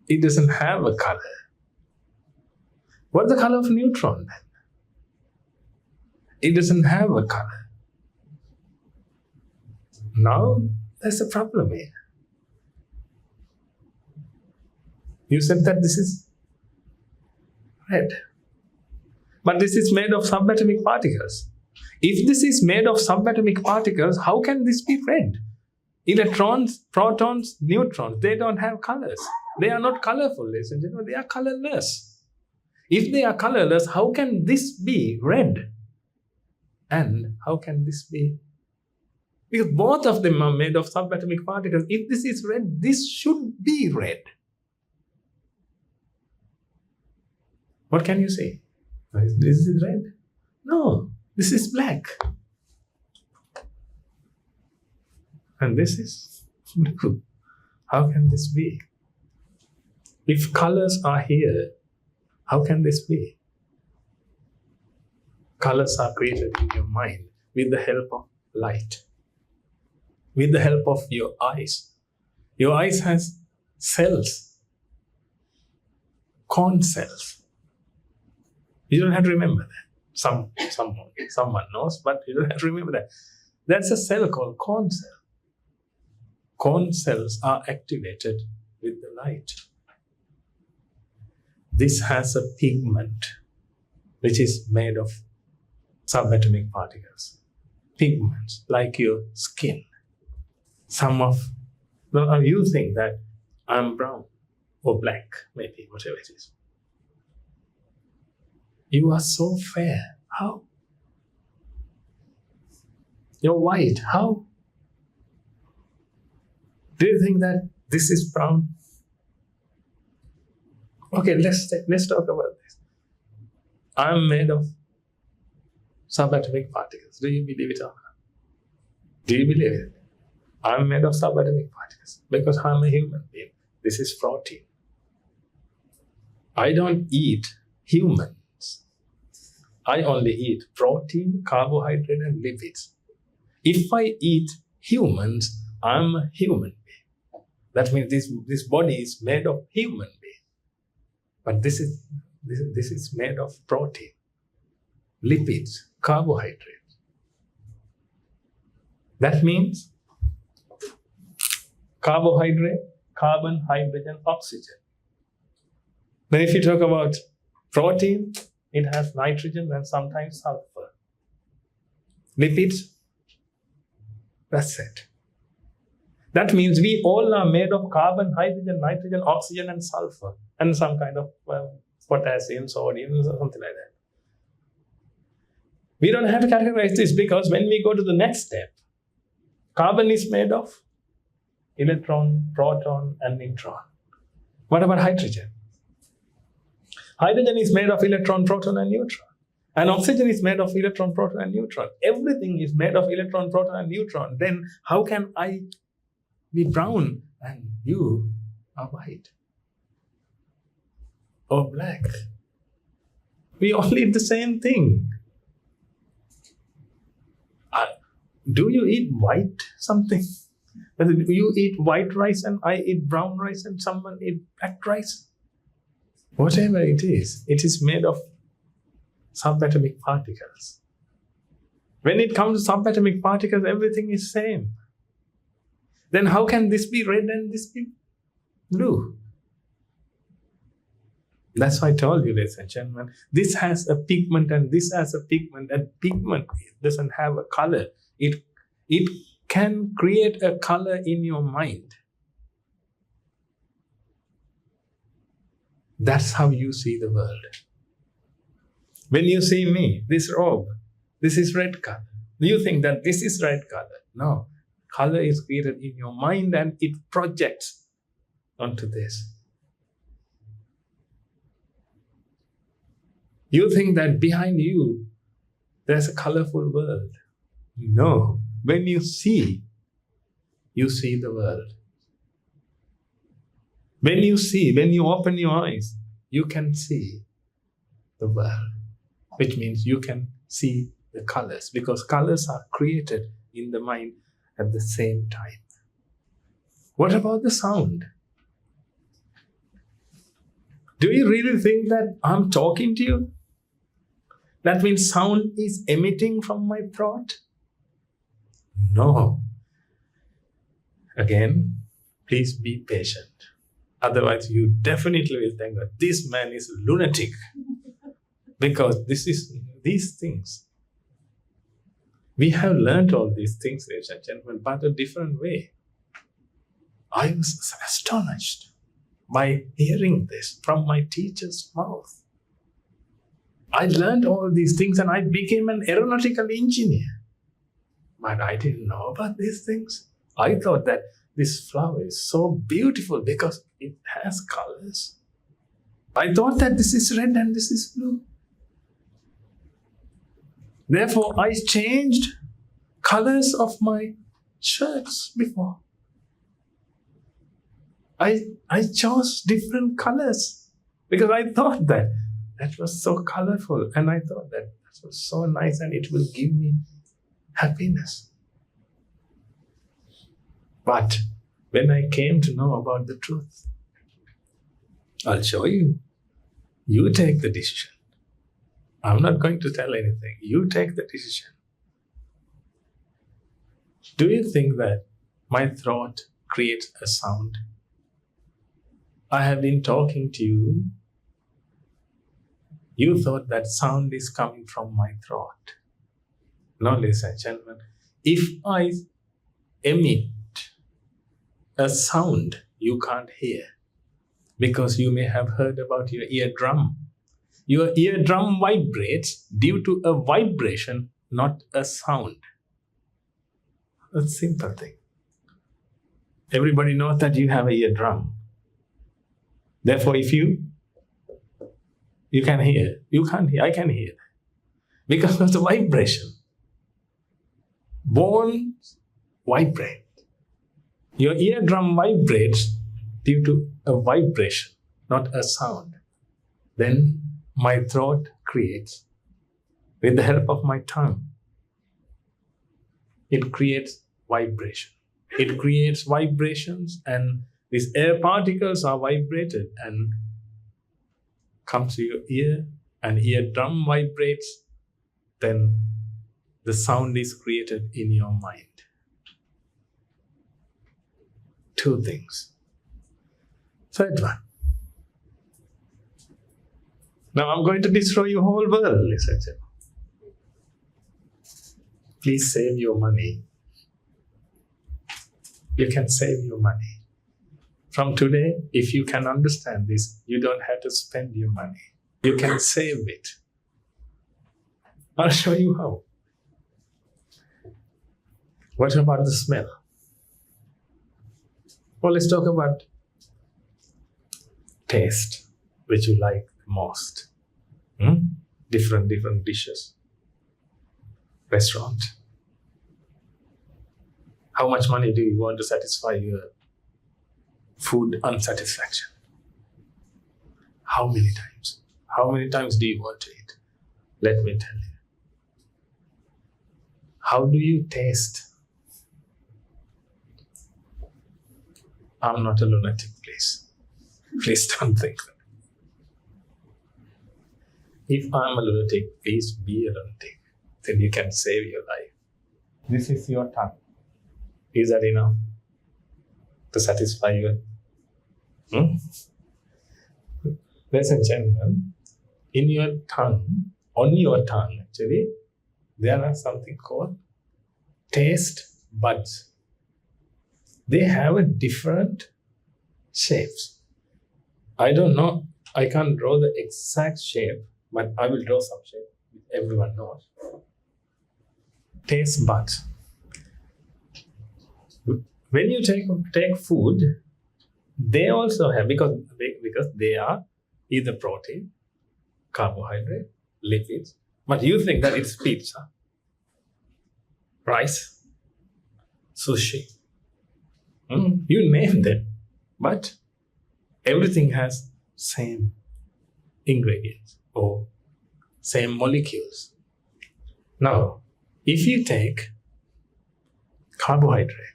It doesn't have a color. What's the color of a neutron then? It doesn't have a color. Now, there's a problem here. You said that this is red. But this is made of subatomic particles. If this is made of subatomic particles, how can this be red? Electrons, protons, neutrons, they don't have colors. They are not colorful, ladies and gentlemen. They are colorless. If they are colorless, how can this be red? And how can this be? Because both of them are made of subatomic particles. If this is red, this should be red. What can you say? This is red? No, this is black. And this is blue. How can this be? If colors are here, how can this be? Colors are created in your mind with the help of light, with the help of your eyes. Your eyes has cells, corn cells. You don't have to remember that. Someone knows, but you don't have to remember that. That's a cell called corn cell. Corn cells are activated with the light. This has a pigment which is made of subatomic particles. Pigments, like your skin. You think that I'm brown or black, maybe, whatever it is. You are so fair. How? You're white. How? Do you think that this is brown? Okay, let's talk about this. I'm made of subatomic particles. Do you believe it or not? Do you believe it? I'm made of subatomic particles because I'm a human being. This is protein. I don't eat humans. I only eat protein, carbohydrate, and lipids. If I eat humans, I'm a human being. That means this body is made of human being. But this is made of protein, lipids, carbohydrates. That means carbohydrate, carbon, hydrogen, oxygen. Then if you talk about protein, it has nitrogen and sometimes sulfur. Lipids, that's it. That means we all are made of carbon, hydrogen, nitrogen, oxygen, and sulfur, and some kind of potassium, sodium, or something like that. We don't have to categorize this because when we go to the next step, carbon is made of electron, proton, and neutron. What about hydrogen? Hydrogen is made of electron, proton, and neutron. And oxygen is made of electron, proton, and neutron. Everything is made of electron, proton, and neutron. Then how can I be brown and you are white or black? We all eat the same thing. Do you eat white something? Do you eat white rice and I eat brown rice and someone eat black rice? Whatever it is made of subatomic particles. When it comes to subatomic particles, everything is same. Then how can this be red and this be blue? That's why I told you, ladies and gentlemen, this has a pigment and this has a pigment, and pigment doesn't have a color. It can create a color in your mind. That's how you see the world. When you see me, this robe, this is red color. You think that this is red color. No. Color is created in your mind and it projects onto this. You think that behind you, there's a colorful world. No. When you see the world. When you open your eyes, you can see the world, which means you can see the colors, because colors are created in the mind at the same time. What about the sound? Do you really think that I'm talking to you? That means sound is emitting from my throat? No. Again, please be patient. Otherwise, you definitely will think that this man is a lunatic. Because these things. We have learned all these things, ladies and gentlemen, but a different way. I was astonished by hearing this from my teacher's mouth. I learned all these things and I became an aeronautical engineer. But I didn't know about these things. I thought that this flower is so beautiful because it has colors. I thought that this is red and this is blue. Therefore, I changed colors of my shirts before. I chose different colors because I thought that was so colorful, and I thought that was so nice and it will give me happiness. But when I came to know about the truth, I'll show you. You take the decision. I'm not going to tell anything. You take the decision. Do you think that my throat creates a sound? I have been talking to you. You thought that sound is coming from my throat. No, ladies and gentlemen. If I emit a sound, you can't hear, because you may have heard about your eardrum. Your eardrum vibrates due to a vibration, not a sound. A simple thing. Everybody knows that you have an eardrum. Therefore, if you can hear, you can't hear, I can hear. Because of the vibration. Bones vibrate. Your eardrum vibrates due to a vibration, not a sound. Then my throat creates, with the help of my tongue, it creates vibration. It creates vibrations, and these air particles are vibrated and comes to your ear, and eardrum vibrates, then the sound is created in your mind. Two things. Third one. Now I'm going to destroy your whole world, listen. Please save your money. You can save your money. From today, if you can understand this, you don't have to spend your money. You can save it. I'll show you how. What about the smell? Well, let's talk about taste, which you like most. Different dishes. Restaurant. How much money do you want to satisfy your food unsatisfaction? How many times? How many times do you want to eat? Let me tell you. How do you taste? I'm not a lunatic, please. Please don't think that. If I'm a lunatic, please be a lunatic. Then you can save your life. This is your tongue. Is that enough to satisfy you? Ladies and gentlemen, in your tongue, on your tongue actually, there are something called taste buds. They have a different shapes. I don't know, I can't draw the exact shape, But I will draw some shape. Everyone knows. Taste buds. When you take food, they also have, because they are either protein, carbohydrate, lipids. But you think that it's pizza, rice, sushi. You name them, but everything has same ingredients or same molecules. Now, if you take carbohydrate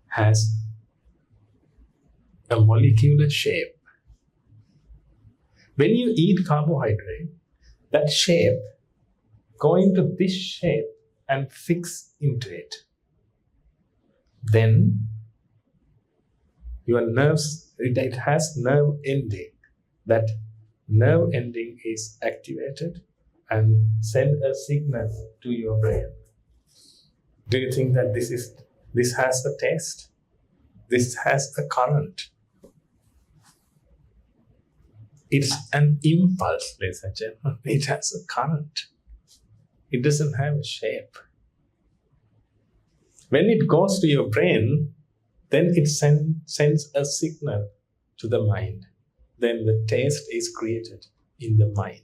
has a molecular shape. When you eat carbohydrate, that shape go into this shape and fix into it. Then your nerves, it has nerve ending. That nerve ending is activated and send a signal to your brain. Do you think that this has a taste? This has a current. It's an impulse, ladies and gentlemen. It has a current. It doesn't have a shape. When it goes to your brain, then it sends a signal to the mind. Then the taste is created in the mind.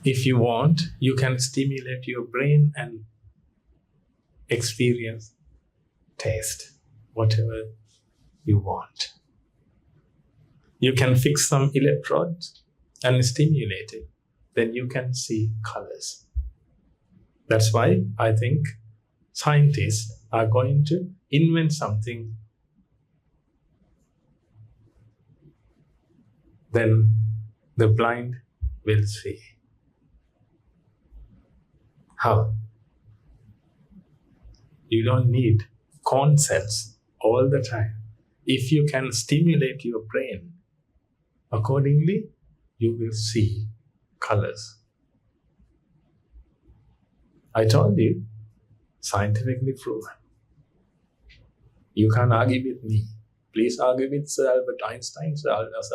If you want, you can stimulate your brain and experience taste, whatever you want. You can fix some electrodes and stimulate it. Then you can see colors. That's why I think scientists are going to invent something. Then the blind will see. How? You don't need corn cells all the time. If you can stimulate your brain accordingly, you will see colors. I told you, scientifically proven. You can't argue with me. Please argue with Sir Albert Einstein, Sir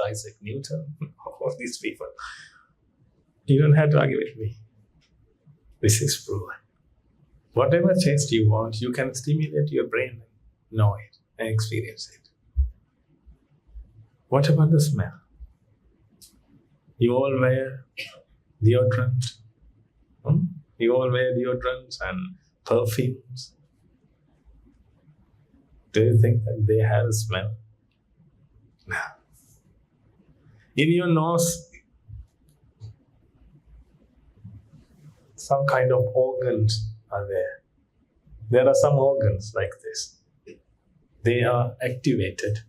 Isaac Newton, all these people. You don't have to argue with me. This is proven. Whatever taste you want, you can stimulate your brain, know it, and experience it. What about the smell? You all wear deodorant. You all wear deodorants and perfumes. Do you think that they have a smell? No. In your nose, some kind of organs are there. There are some organs like this. They are activated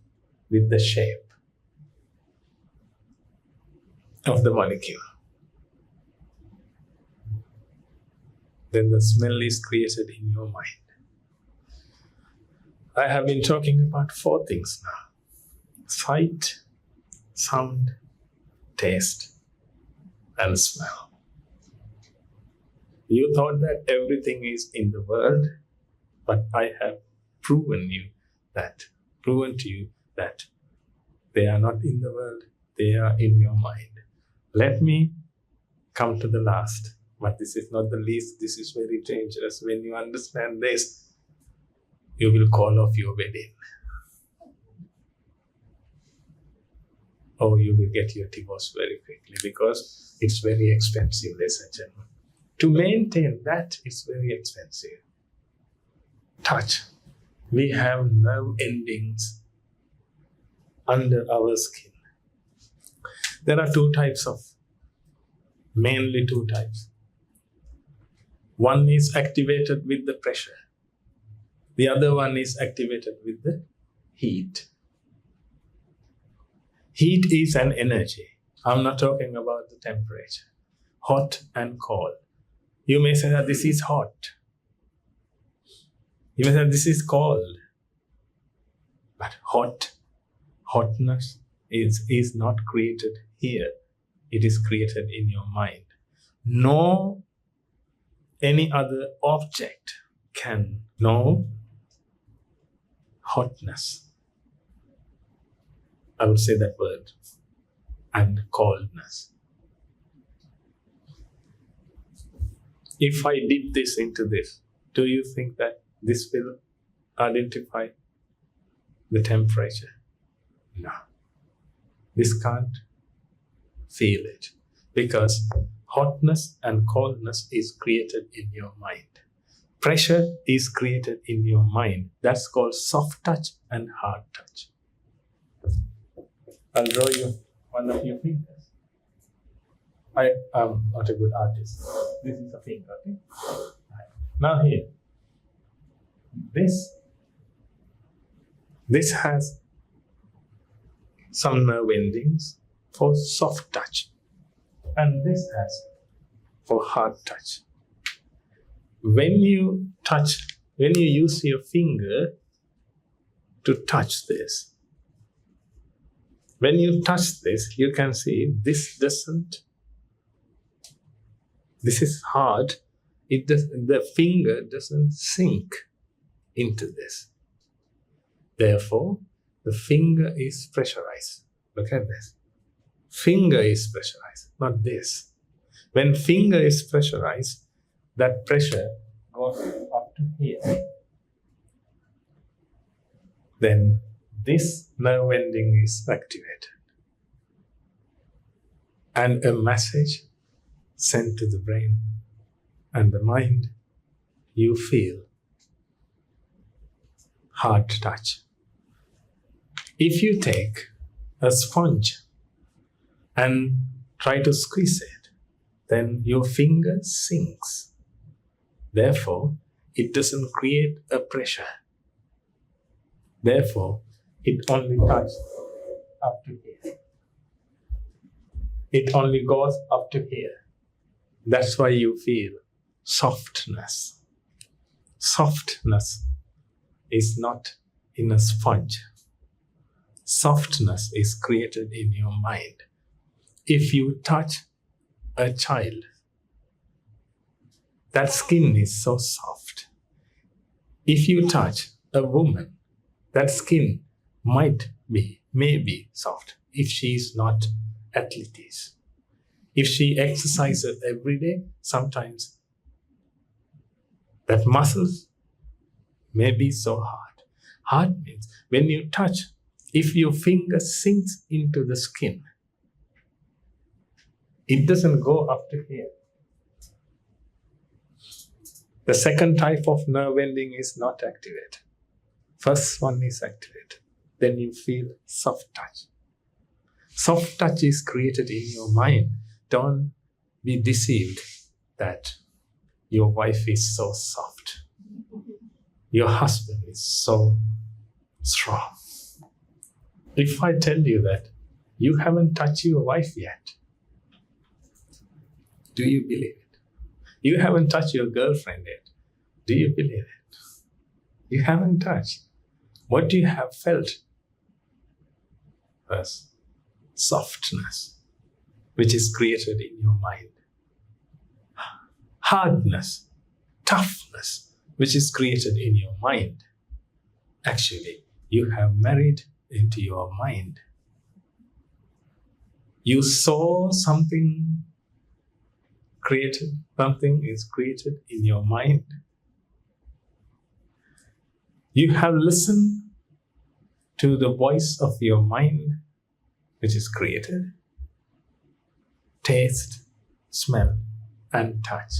with the shape of the molecule. Then the smell is created in your mind. I have been talking about 4 things now: sight, sound, taste, and smell. You thought that everything is in the world, but I have proven to you that they are not in the world, they are in your mind. Let me come to the last, but this is not the least. This is very dangerous. When you understand this, you will call off your wedding. Or you will get your divorce very quickly, because it's very expensive, ladies and gentlemen. To maintain that, it's very expensive. Touch. We have nerve endings under our skin. There are mainly two types. One is activated with the pressure. The other one is activated with the heat. Heat is an energy. I'm not talking about the temperature. Hot and cold. You may say that this is hot. You may say that this is cold. But hotness is not created here. It is created in your mind. No any other object can know hotness. I would say that word. and coldness. If I dip this into this, do you think that this will identify the temperature? No. This can't feel it, because hotness and coldness is created in your mind. Pressure is created in your mind. That's called soft touch and hard touch. I'll draw you one of your fingers. I am not a good artist. This is a finger, okay? Now here, this has some nerve endings for soft touch, and this has for hard touch. When you use your finger to touch this, when you touch this, you can see this is hard. The finger doesn't sink into this. Therefore, the finger is pressurized. Look at this. Finger is pressurized, not this. When finger is pressurized, that pressure goes up to here. Then this nerve ending is activated, and a message sent to the brain and the mind. You feel hard touch. If you take a sponge and try to squeeze it, then your finger sinks. Therefore, it doesn't create a pressure. Therefore, it only touches up to here. It only goes up to here. That's why you feel softness. Softness is not in a sponge. Softness is created in your mind. If you touch a child, that skin is so soft. If you touch a woman, that skin may be soft if she is not athletic. If she exercises every day, sometimes that muscles may be so hard. Hard means when you touch, if your finger sinks into the skin, it doesn't go up to here. The second type of nerve ending is not activated. First one is activated. Then you feel soft touch. Soft touch is created in your mind. Don't be deceived that your wife is so soft. Your husband is so strong. If I tell you that you haven't touched your wife yet, do you believe it? You haven't touched your girlfriend yet. Do you believe it? You haven't touched. What you have felt was softness, which is created in your mind. Hardness, toughness, which is created in your mind. Actually, you have married into your mind. You saw something created, something is created in your mind. You have listened to the voice of your mind, which is created. Taste, smell, and touch.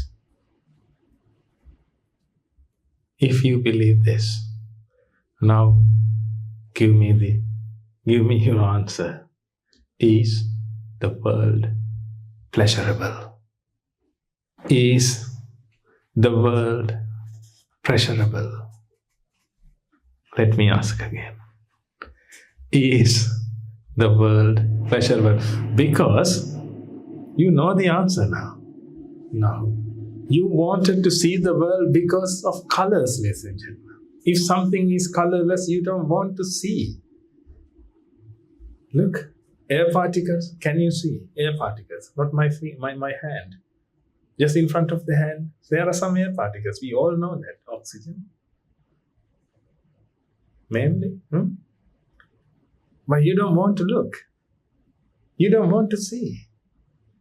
If you believe this, now give me your answer. Is the world pleasurable? Is the world pleasurable? Let me ask again. Is the world pleasurable? Because you know the answer now. Now, you wanted to see the world because of colors, ladies and gentlemen. If something is colorless, you don't want to see. Look, air particles. Can you see air particles? Not my hand. Just in front of the hand, there are some air particles. We all know that. Oxygen. Mainly. But you don't want to look. You don't want to see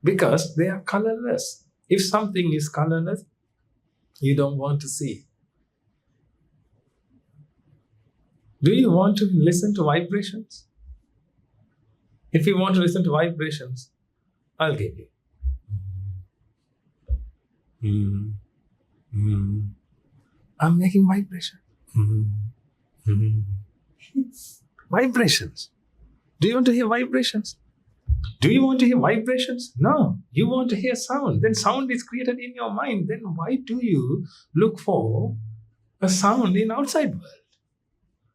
because they are colorless. If something is colorless, you don't want to see. Do you want to listen to vibrations? If you want to listen to vibrations, I'll give you. I'm making vibrations. Vibrations. Do you want to hear vibrations? Do you want to hear vibrations? No. You want to hear sound. Then sound is created in your mind. Then why do you look for a sound in outside world?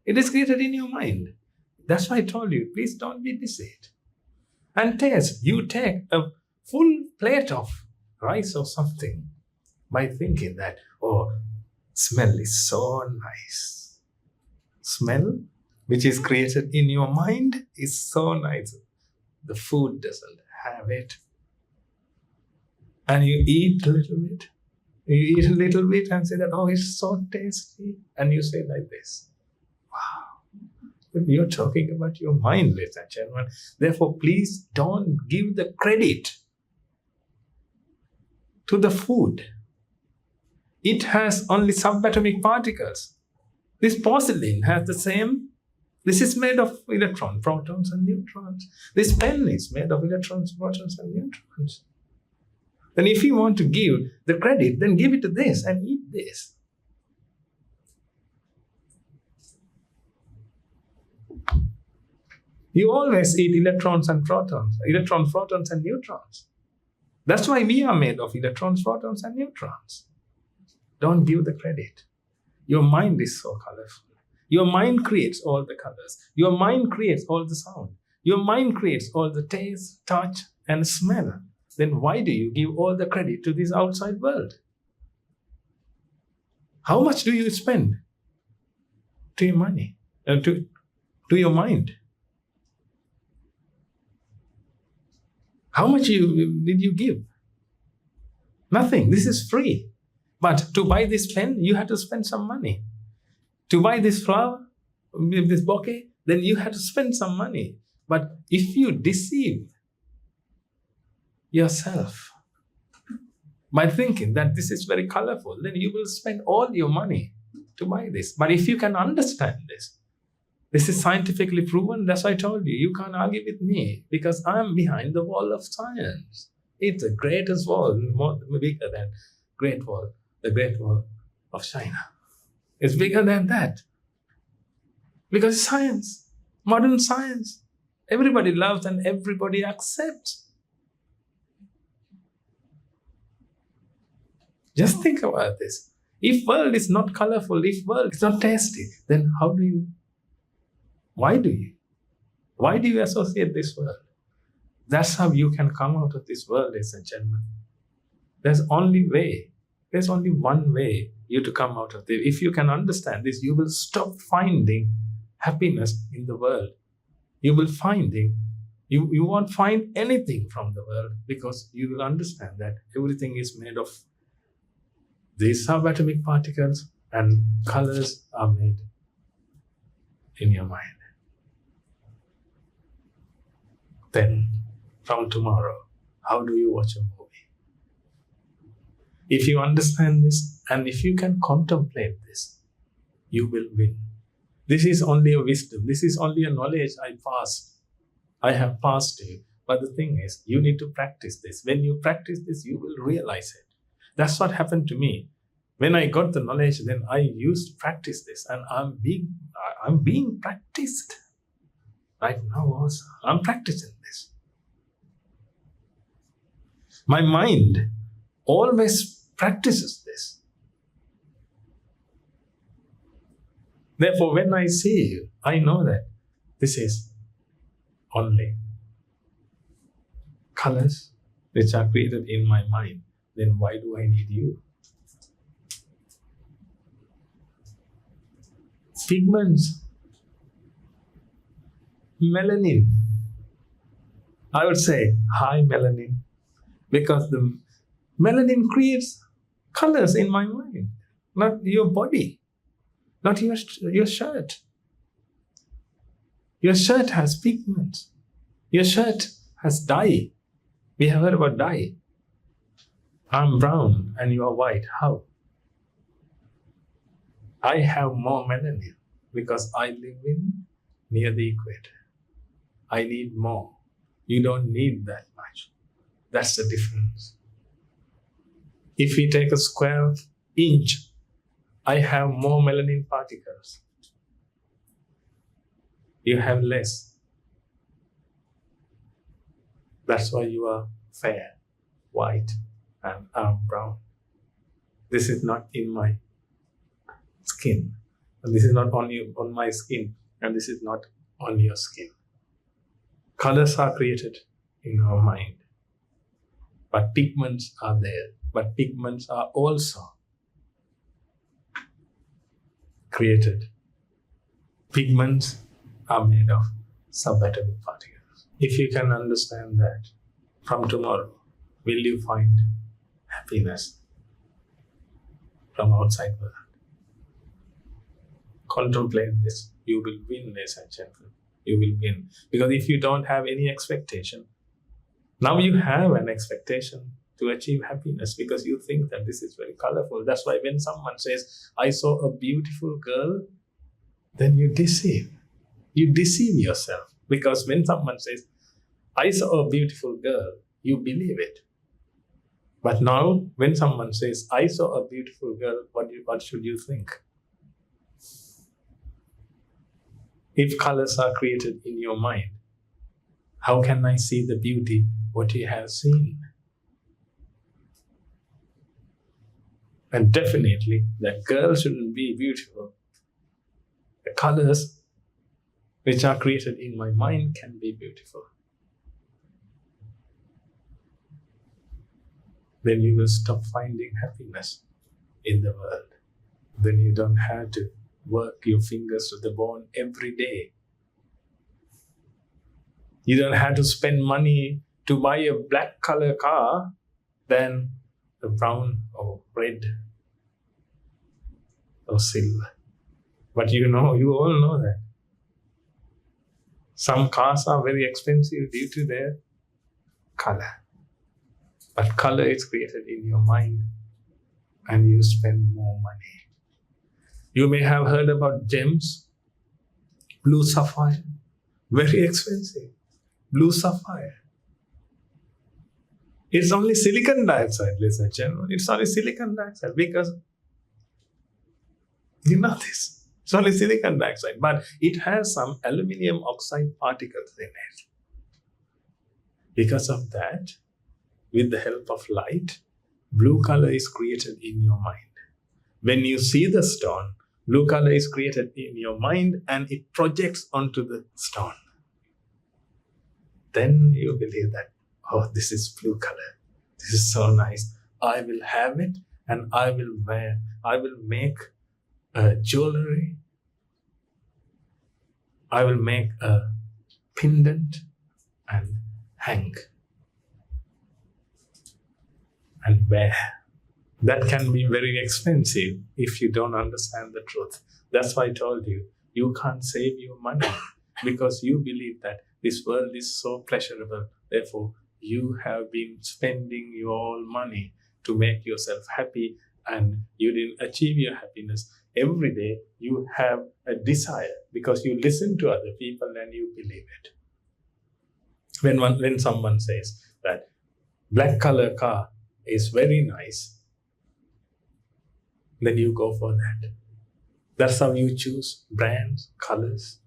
It is created in your mind. That's why I told you, please don't be deceived. And taste. You take a full plate of rice or something by thinking that, oh, smell is so nice. Smell, which is created in your mind, is so nice. The food doesn't have it. And you eat a little bit. You eat a little bit and say that, oh, it's so tasty. And you say like this, wow. But you're talking about your mind, ladies and gentlemen. Therefore, please don't give the credit to the food. It has only subatomic particles. This porcelain has the same. This is made of electrons, protons, and neutrons. This pen is made of electrons, protons, and neutrons. Then if you want to give the credit, then give it to this and eat this. You always eat electrons and protons, and neutrons. That's why we are made of electrons, protons, and neutrons. Don't give the credit. Your mind is so colorful. Your mind creates all the colors. Your mind creates all the sound. Your mind creates all the taste, touch, and smell. Then why do you give all the credit to this outside world? How much do you spend to your money, to your mind? How much did you give? Nothing. This is free. But to buy this pen, you had to spend some money. To buy this flower, this bouquet, then you had to spend some money. But if you deceive yourself by thinking that this is very colorful, then you will spend all your money to buy this. But if you can understand this is scientifically proven. That's why I told you, you can't argue with me because I'm behind the wall of science. It's the greatest wall, bigger than Great Wall, the Great Wall of China. It's bigger than that. Because it's science, modern science. Everybody loves and everybody accepts. Just think about this. If world is not colorful, if world is not tasty, then why do you associate this world? That's how you can come out of this world, ladies and gentlemen. There's only one way you to come out of this. If you can understand this, you will stop finding happiness in the world. You won't find anything from the world because you will understand that everything is made of these subatomic particles and colors are made in your mind. Then, from tomorrow, how do you watch a movie? If you understand this and if you can contemplate this, you will win. This is only a wisdom. This is only a knowledge I have passed to you. But the thing is, you need to practice this. When you practice this, you will realize it. That's what happened to me. When I got the knowledge, then I used to practice this, and I'm being practiced. Right now also, I'm practicing this. My mind always practices this. Therefore, when I see you, I know that this is only colors which are created in my mind. Then why do I need you? Pigments, melanin. I would say, hi melanin, because the melanin creates colors in my mind, not your body, not your shirt. Your shirt has pigments. Your shirt has dye. We have heard about dye. I'm brown and you are white. How? I have more melanin because I live near the equator. I need more. You don't need that much. That's the difference. If we take a square inch, I have more melanin particles. You have less. That's why you are fair, white, and I'm brown. This is not in my skin. And this is not on my skin. And this is not on your skin. Colors are created in our mind. But pigments are there. But pigments are also created. Pigments are made of subatomic particles. If you can understand that, from tomorrow, will you find happiness from outside world? Contemplate this. You will win, ladies and gentlemen. You will win. Because if you don't have any expectation, now you have an expectation to achieve happiness because you think that this is very colorful. That's why when someone says, I saw a beautiful girl, then you deceive. You deceive yourself. Because when someone says, I saw a beautiful girl, you believe it. But now, when someone says, I saw a beautiful girl, what should you think? If colors are created in your mind, how can I see the beauty what you have seen? And definitely, that girl shouldn't be beautiful. The colors which are created in my mind can be beautiful. Then you will stop finding happiness in the world. Then you don't have to work your fingers to the bone every day. You don't have to spend money to buy a black color car than a brown or red or silver. But you all know that. Some cars are very expensive due to their color. But color is created in your mind and you spend more money. You may have heard about gems, blue sapphire, very expensive. Blue sapphire. It's only silicon dioxide, ladies and gentlemen. It's only silicon dioxide because you know this. It's only silicon dioxide, but it has some aluminum oxide particles in it. Because of that, with the help of light, blue color is created in your mind. When you see the stone, blue color is created in your mind and it projects onto the stone. Then you believe that, oh, this is blue color. This is so nice. I will have it and I will wear. I will make jewelry. I will make a pendant and hang and wear. That can be very expensive if you don't understand the truth. That's why I told you, you can't save your money because you believe that this world is so pleasurable. Therefore, you have been spending your money to make yourself happy and you didn't achieve your happiness. Every day you have a desire because you listen to other people and you believe it. When someone says that black color car is very nice, then you go for that. That's how you choose brands, colors.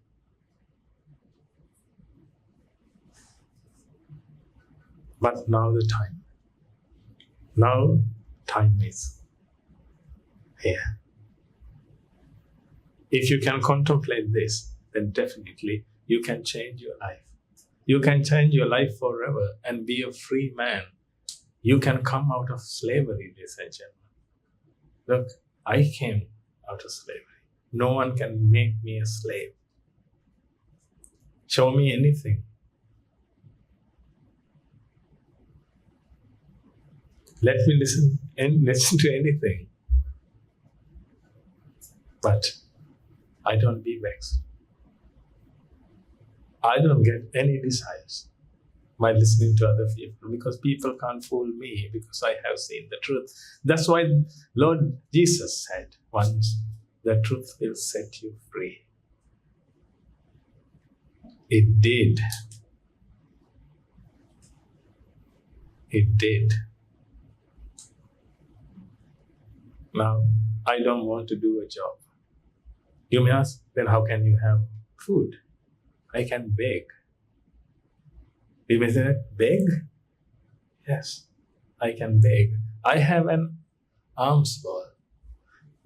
But now the time. Now time is here. If you can contemplate this, then definitely you can change your life. You can change your life forever and be a free man. You can come out of slavery, ladies and gentlemen. Look, I came out of slavery. No one can make me a slave. Show me anything. Let me listen to anything. But I don't be vexed. I don't get any desires. by listening to other people, because people can't fool me because I have seen the truth. That's why Lord Jesus said once, the truth will set you free. It did. It did. Now, I don't want to do a job. You may ask, then how can you have food? I can beg. You may say, beg? Yes, I can beg. I have an alms bowl.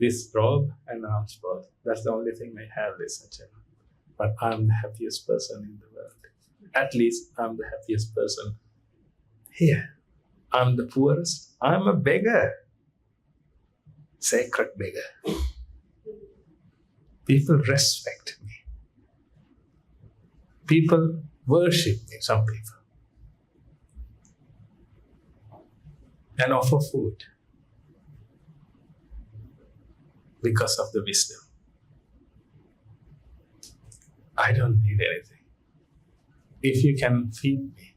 This robe and alms bowl. That's the only thing I have, ladies and gentlemen. But I'm the happiest person in the world. At least I'm the happiest person here. I'm the poorest. I'm a beggar. Sacred beggar. People respect me. People worship me, some people. And offer food because of the wisdom. I don't need anything. If you can feed me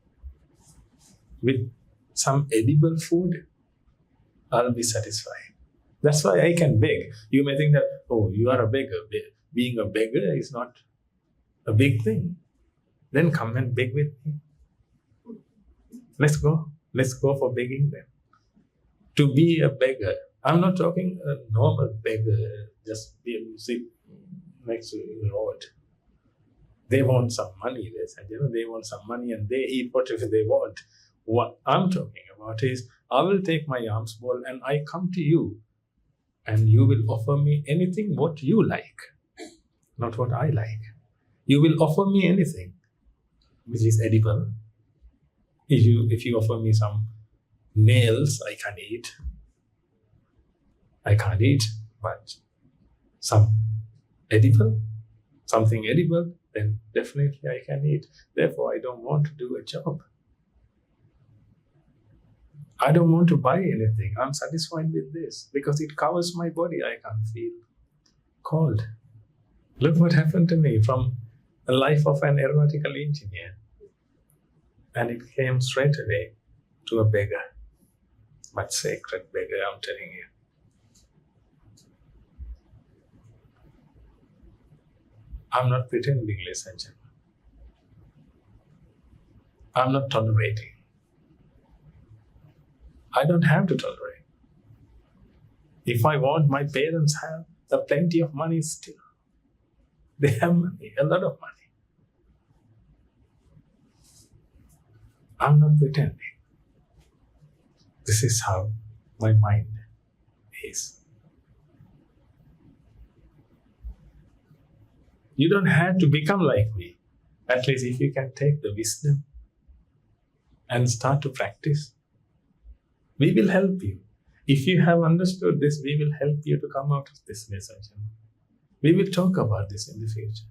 with some edible food, I'll be satisfied. That's why I can beg. You may think that, oh, you are a beggar. Being a beggar is not a big thing. Then come and beg with me. Let's go. Let's go for begging then. To be a beggar, I'm not talking a normal beggar, just sit next to the road. They want some money, they want some money and they eat whatever they want. What I'm talking about is, I will take my alms bowl and I come to you and you will offer me anything what you like, not what I like. You will offer me anything which is edible. If you offer me some nails, I can eat. I can't eat, but something edible, then definitely I can eat. Therefore, I don't want to do a job. I don't want to buy anything. I'm satisfied with this because it covers my body. I can't feel cold. Look what happened to me from the life of an aeronautical engineer. And it came straight away to a beggar. But sacred beggar, I'm telling you. I'm not pretending, ladies and gentlemen. I'm not tolerating. I don't have to tolerate. If I want, my parents have plenty of money still. They have money, a lot of money. I'm not pretending. This is how my mind is. You don't have to become like me. At least if you can take the wisdom and start to practice, we will help you. If you have understood this, we will help you to come out of this message. We will talk about this in the future.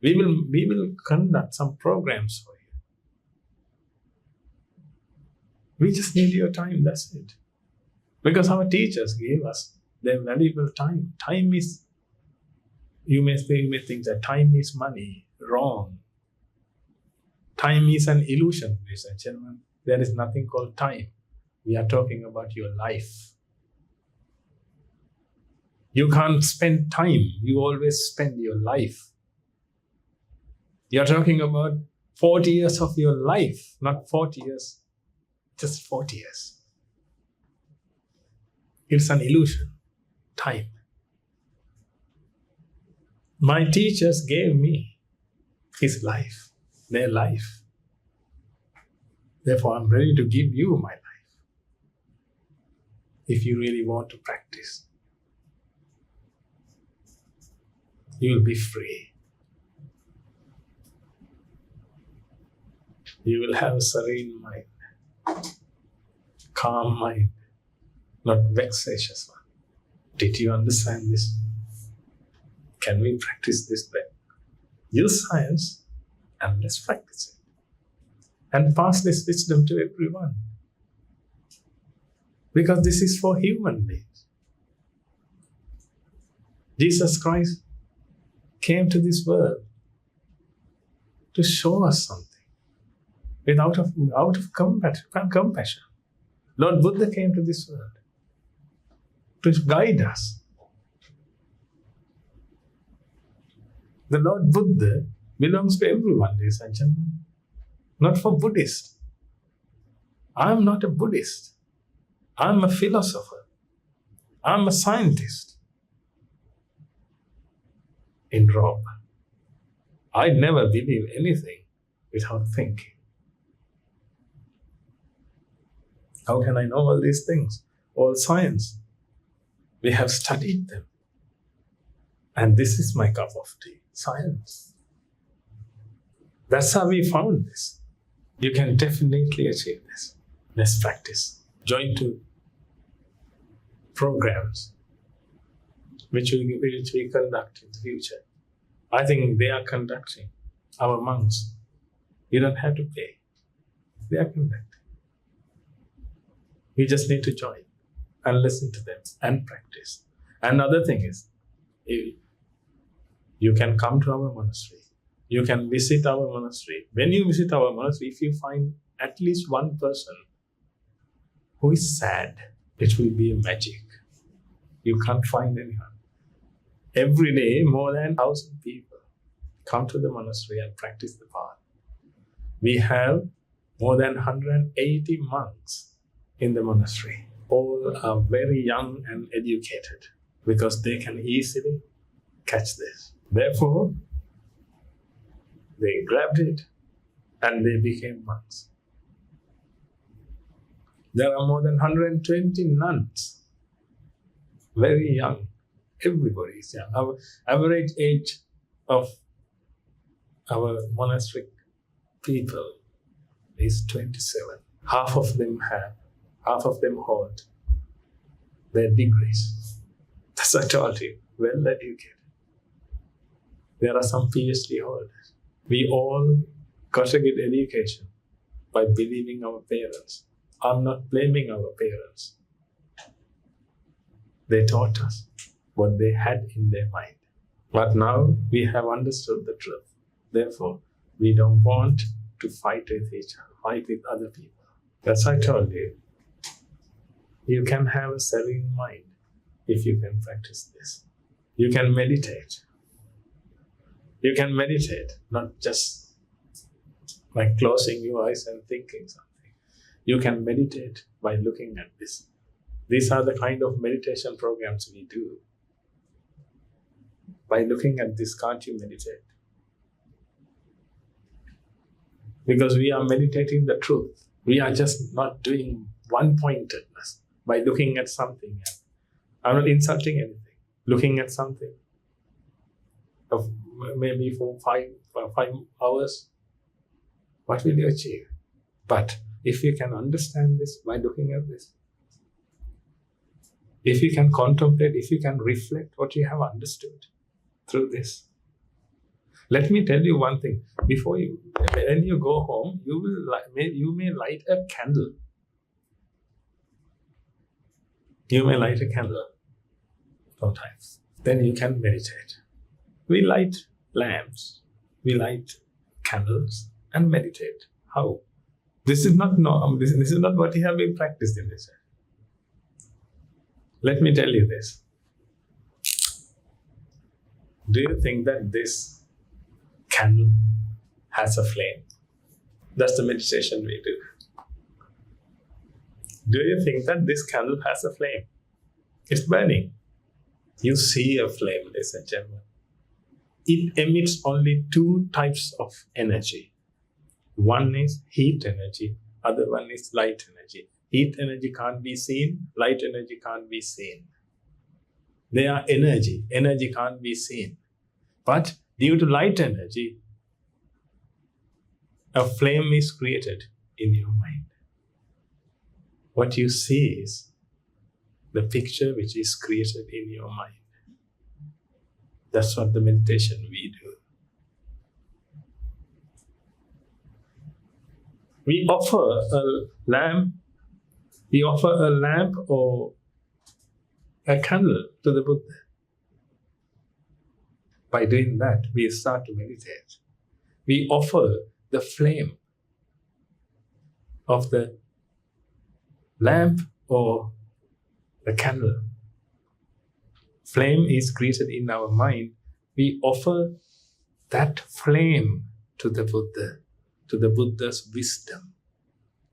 We will conduct some programs for you. We just need your time, that's it. Because our teachers gave us their valuable time. Time is, you may think that time is money. Wrong. Time is an illusion, ladies and gentlemen. There is nothing called time. We are talking about your life. You can't spend time. You always spend your life. You're talking about 40 years of your life, not 40 years, just 40 years. It's an illusion. Time. My teachers gave me his life, their life. Therefore, I'm ready to give you my life. If you really want to practice, you will be free. You will have a serene mind, calm mind, not vexatious one. Did you understand this? Can we practice this then? Use science and let's practice it. And pass this wisdom to everyone. Because this is for human beings. Jesus Christ came to this world to show us something. out of compassion. Lord Buddha came to this world to guide us. The Lord Buddha belongs to everyone, ladies and gentlemen, not for Buddhists. I am not a Buddhist. I am a philosopher. I am a scientist in robe. I never believe anything without thinking. How can I know all these things? All science. We have studied them. And this is my cup of tea, science. That's how we found this. You can definitely achieve this. Let's practice. Join to programs which we conduct in the future. I think they are conducting, our monks. You don't have to pay. They are conducting. You just need to join and listen to them and practice. Another thing is, you can come to our monastery. You can visit our monastery. When you visit our monastery, if you find at least one person who is sad, it will be a magic. You can't find anyone. Every day, more than 1,000 people come to the monastery and practice the path. We have more than 180 monks in the monastery. All are very young and educated because they can easily catch this. Therefore, they grabbed it and they became monks. There are more than 120 nuns, very young. Everybody is young. Our average age of our monastic people is 27. Half of them hold their degrees. That's what I told you, well educated. There are some PhD holders. We all got a good education by believing our parents. I'm not blaming our parents. They taught us what they had in their mind. But now we have understood the truth. Therefore, we don't want to fight with each other, fight with other people. That's why I told you. You can have a serene mind if you can practice this. You can meditate. You can meditate, not just like closing your eyes and thinking something. You can meditate by looking at this. These are the kind of meditation programs we do. By looking at this, can't you meditate? Because we are meditating the truth. We are just not doing one-pointedness by looking at something. I'm not insulting anything. Looking at something of maybe for five hours, what will you achieve? But if you can understand this by looking at this, if you can contemplate, if you can reflect what you have understood through this. Let me tell you one thing. When you go home, you may light a candle. You may light a candle sometimes. Then you can meditate. We light lamps, we light candles and meditate. How? This is not what you have been practiced in this. Let me tell you this. Do you think that this candle has a flame? That's the meditation we do. Do you think that this candle has a flame? It's burning. You see a flame, ladies and gentlemen. It emits only two types of energy. One is heat energy, other one is light energy. Heat energy can't be seen, light energy can't be seen. They are energy. Energy can't be seen. But due to light energy, a flame is created in your mind. What you see is the picture which is created in your mind. That's what the meditation we do. We offer a lamp or a candle to the Buddha. By doing that, we start to meditate. We offer the flame of the lamp or the candle. Flame is created in our mind. We offer that flame to the Buddha, to the Buddha's wisdom.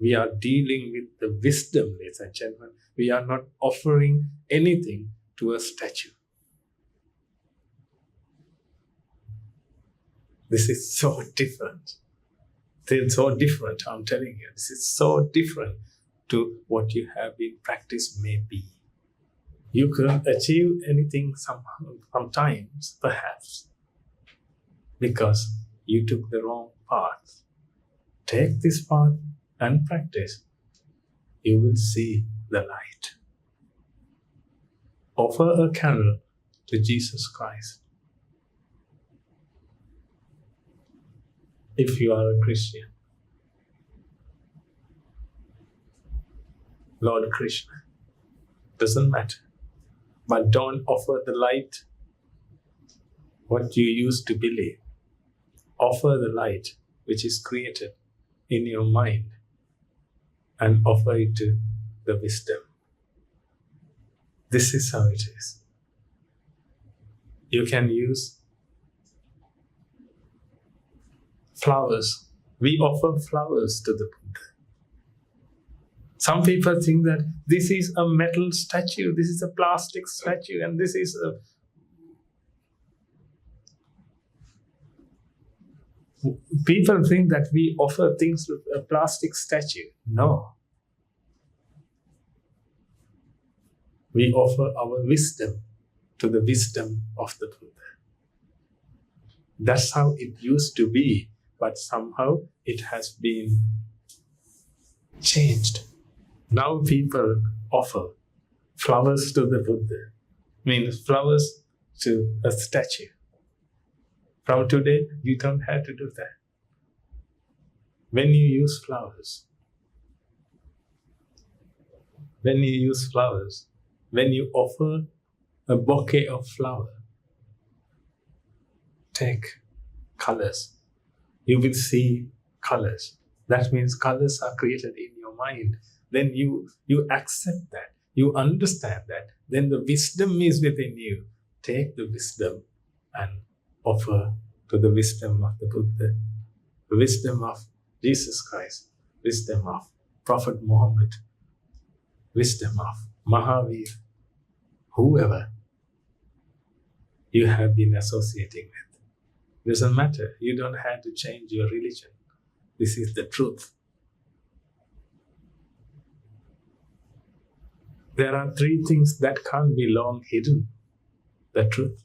We are dealing with the wisdom, ladies and gentlemen. We are not offering anything to a statue. This is so different. It's so different, I'm telling you. This is so different to what you have been practiced may be. You couldn't achieve anything sometimes, perhaps, because you took the wrong path. Take this path and practice. You will see the light. Offer a candle to Jesus Christ. If you are a Christian, Lord Krishna, doesn't matter. But don't offer the light what you used to believe. Offer the light which is created in your mind and offer it to the wisdom. This is how it is. You can use flowers. We offer flowers to the Buddha. Some people think that this is a metal statue, this is a plastic statue, and this is a... People think that we offer things to a plastic statue. No. We offer our wisdom to the wisdom of the Buddha. That's how it used to be, but somehow it has been changed. Now people offer flowers to the Buddha, means flowers to a statue. From today, you don't have to do that. When you use flowers, when you offer a bouquet of flowers, take colors. You will see colors. That means colors are created in your mind. Then you accept that. You understand that. Then the wisdom is within you. Take the wisdom and offer to the wisdom of the Buddha, the wisdom of Jesus Christ, wisdom of Prophet Muhammad, wisdom of Mahavir, whoever you have been associating with. Doesn't matter. You don't have to change your religion. This is the truth. There are three things that can't be long hidden: the truth,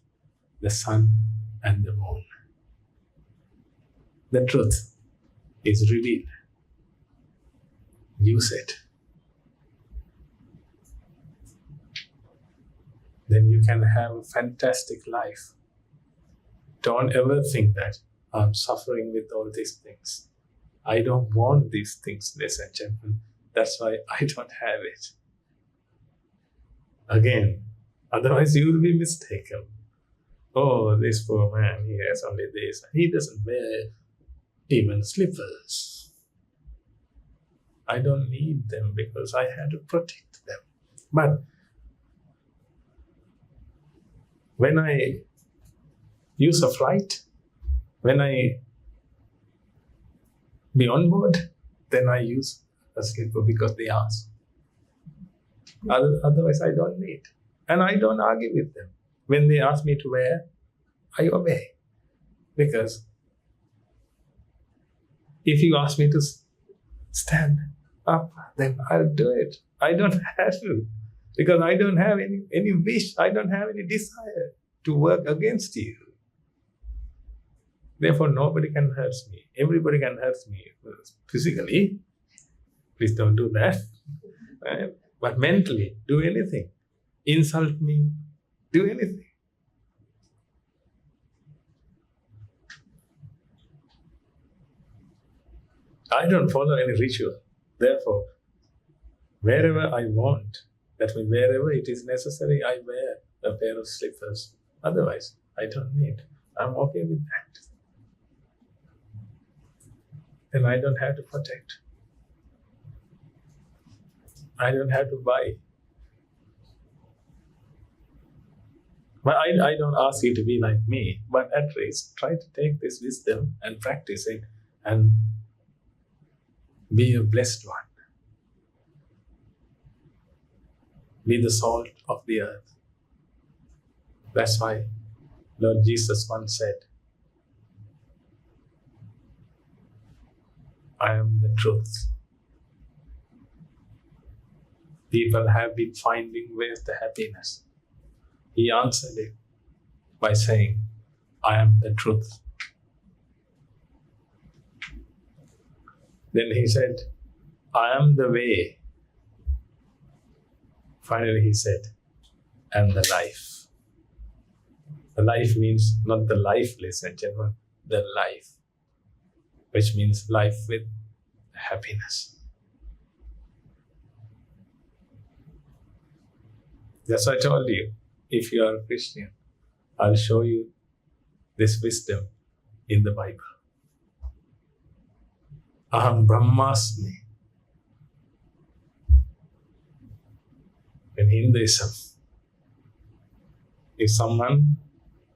the sun, and the moon. The truth is revealed. Use it. Then you can have a fantastic life. Don't ever think that I'm suffering with all these things. I don't want these things, ladies and gentlemen. That's why I don't have it. Again, otherwise you will be mistaken. Oh, this poor man, he has only this. He doesn't wear even slippers. I don't need them because I had to protect them. But when I use a flight, when I be on board, then I use a slipper because they ask. Otherwise, I don't need. And I don't argue with them. When they ask me to wear, I obey. Because if you ask me to stand up, then I'll do it. I don't have to. Because I don't have any wish, I don't have any desire to work against you. Therefore, nobody can hurt me. Everybody can hurt me physically. Please don't do that. Right? But mentally, do anything. Insult me, do anything. I don't follow any ritual. Therefore, wherever I want, that means wherever it is necessary, I wear a pair of slippers. Otherwise, I don't need. I'm okay with that. And I don't have to protect. I don't have to buy. But I don't ask you to be like me, but at least try to take this wisdom and practice it and be a blessed one. Be the salt of the earth. That's why Lord Jesus once said, I am the truth. People have been finding where's the happiness. He answered it by saying, I am the truth. Then he said, I am the way. Finally he said, and the life. The life means not the lifeless, gentlemen, the life, which means life with happiness. That's why I told you, if you are a Christian, I'll show you this wisdom in the Bible. Aham Brahmasmi. In Hinduism, if someone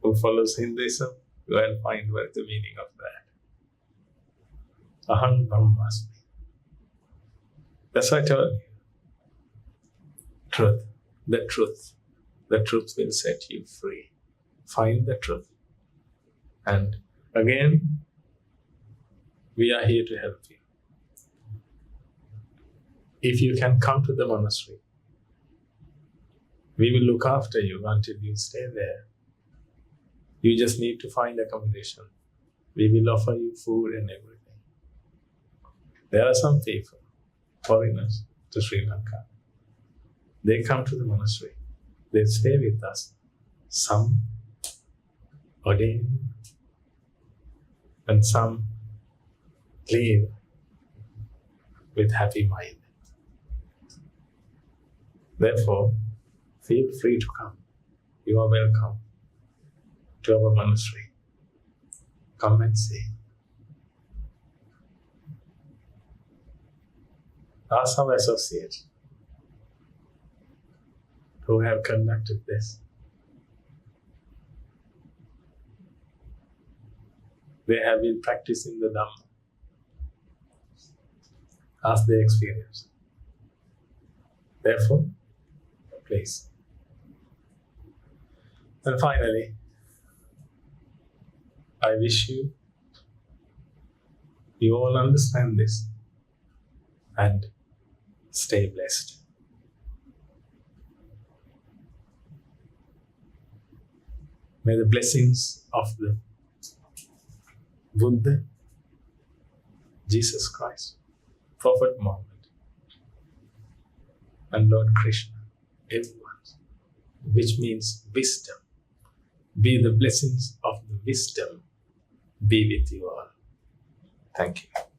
who follows Hinduism, you will find what the meaning of that. Aham Brahmasmi. That's why I told you. Truth. The truth. The truth will set you free. Find the truth. And again, we are here to help you. If you can come to the monastery, we will look after you until you stay there. You just need to find accommodation. We will offer you food and everything. There are some people, foreigners to Sri Lanka. They come to the monastery. They stay with us. Some ordain and some leave with happy mind. Therefore, feel free to come. You are welcome to our monastery. Come and see. Ask our associates who have conducted this. They have been practicing the Dhamma. Ask their experience. Therefore, please. And finally, I wish you all understand this and stay blessed. May the blessings of the Buddha, Jesus Christ, Prophet Muhammad, and Lord Krishna, everyone, which means wisdom, be the blessings of the wisdom be with you all. Thank you.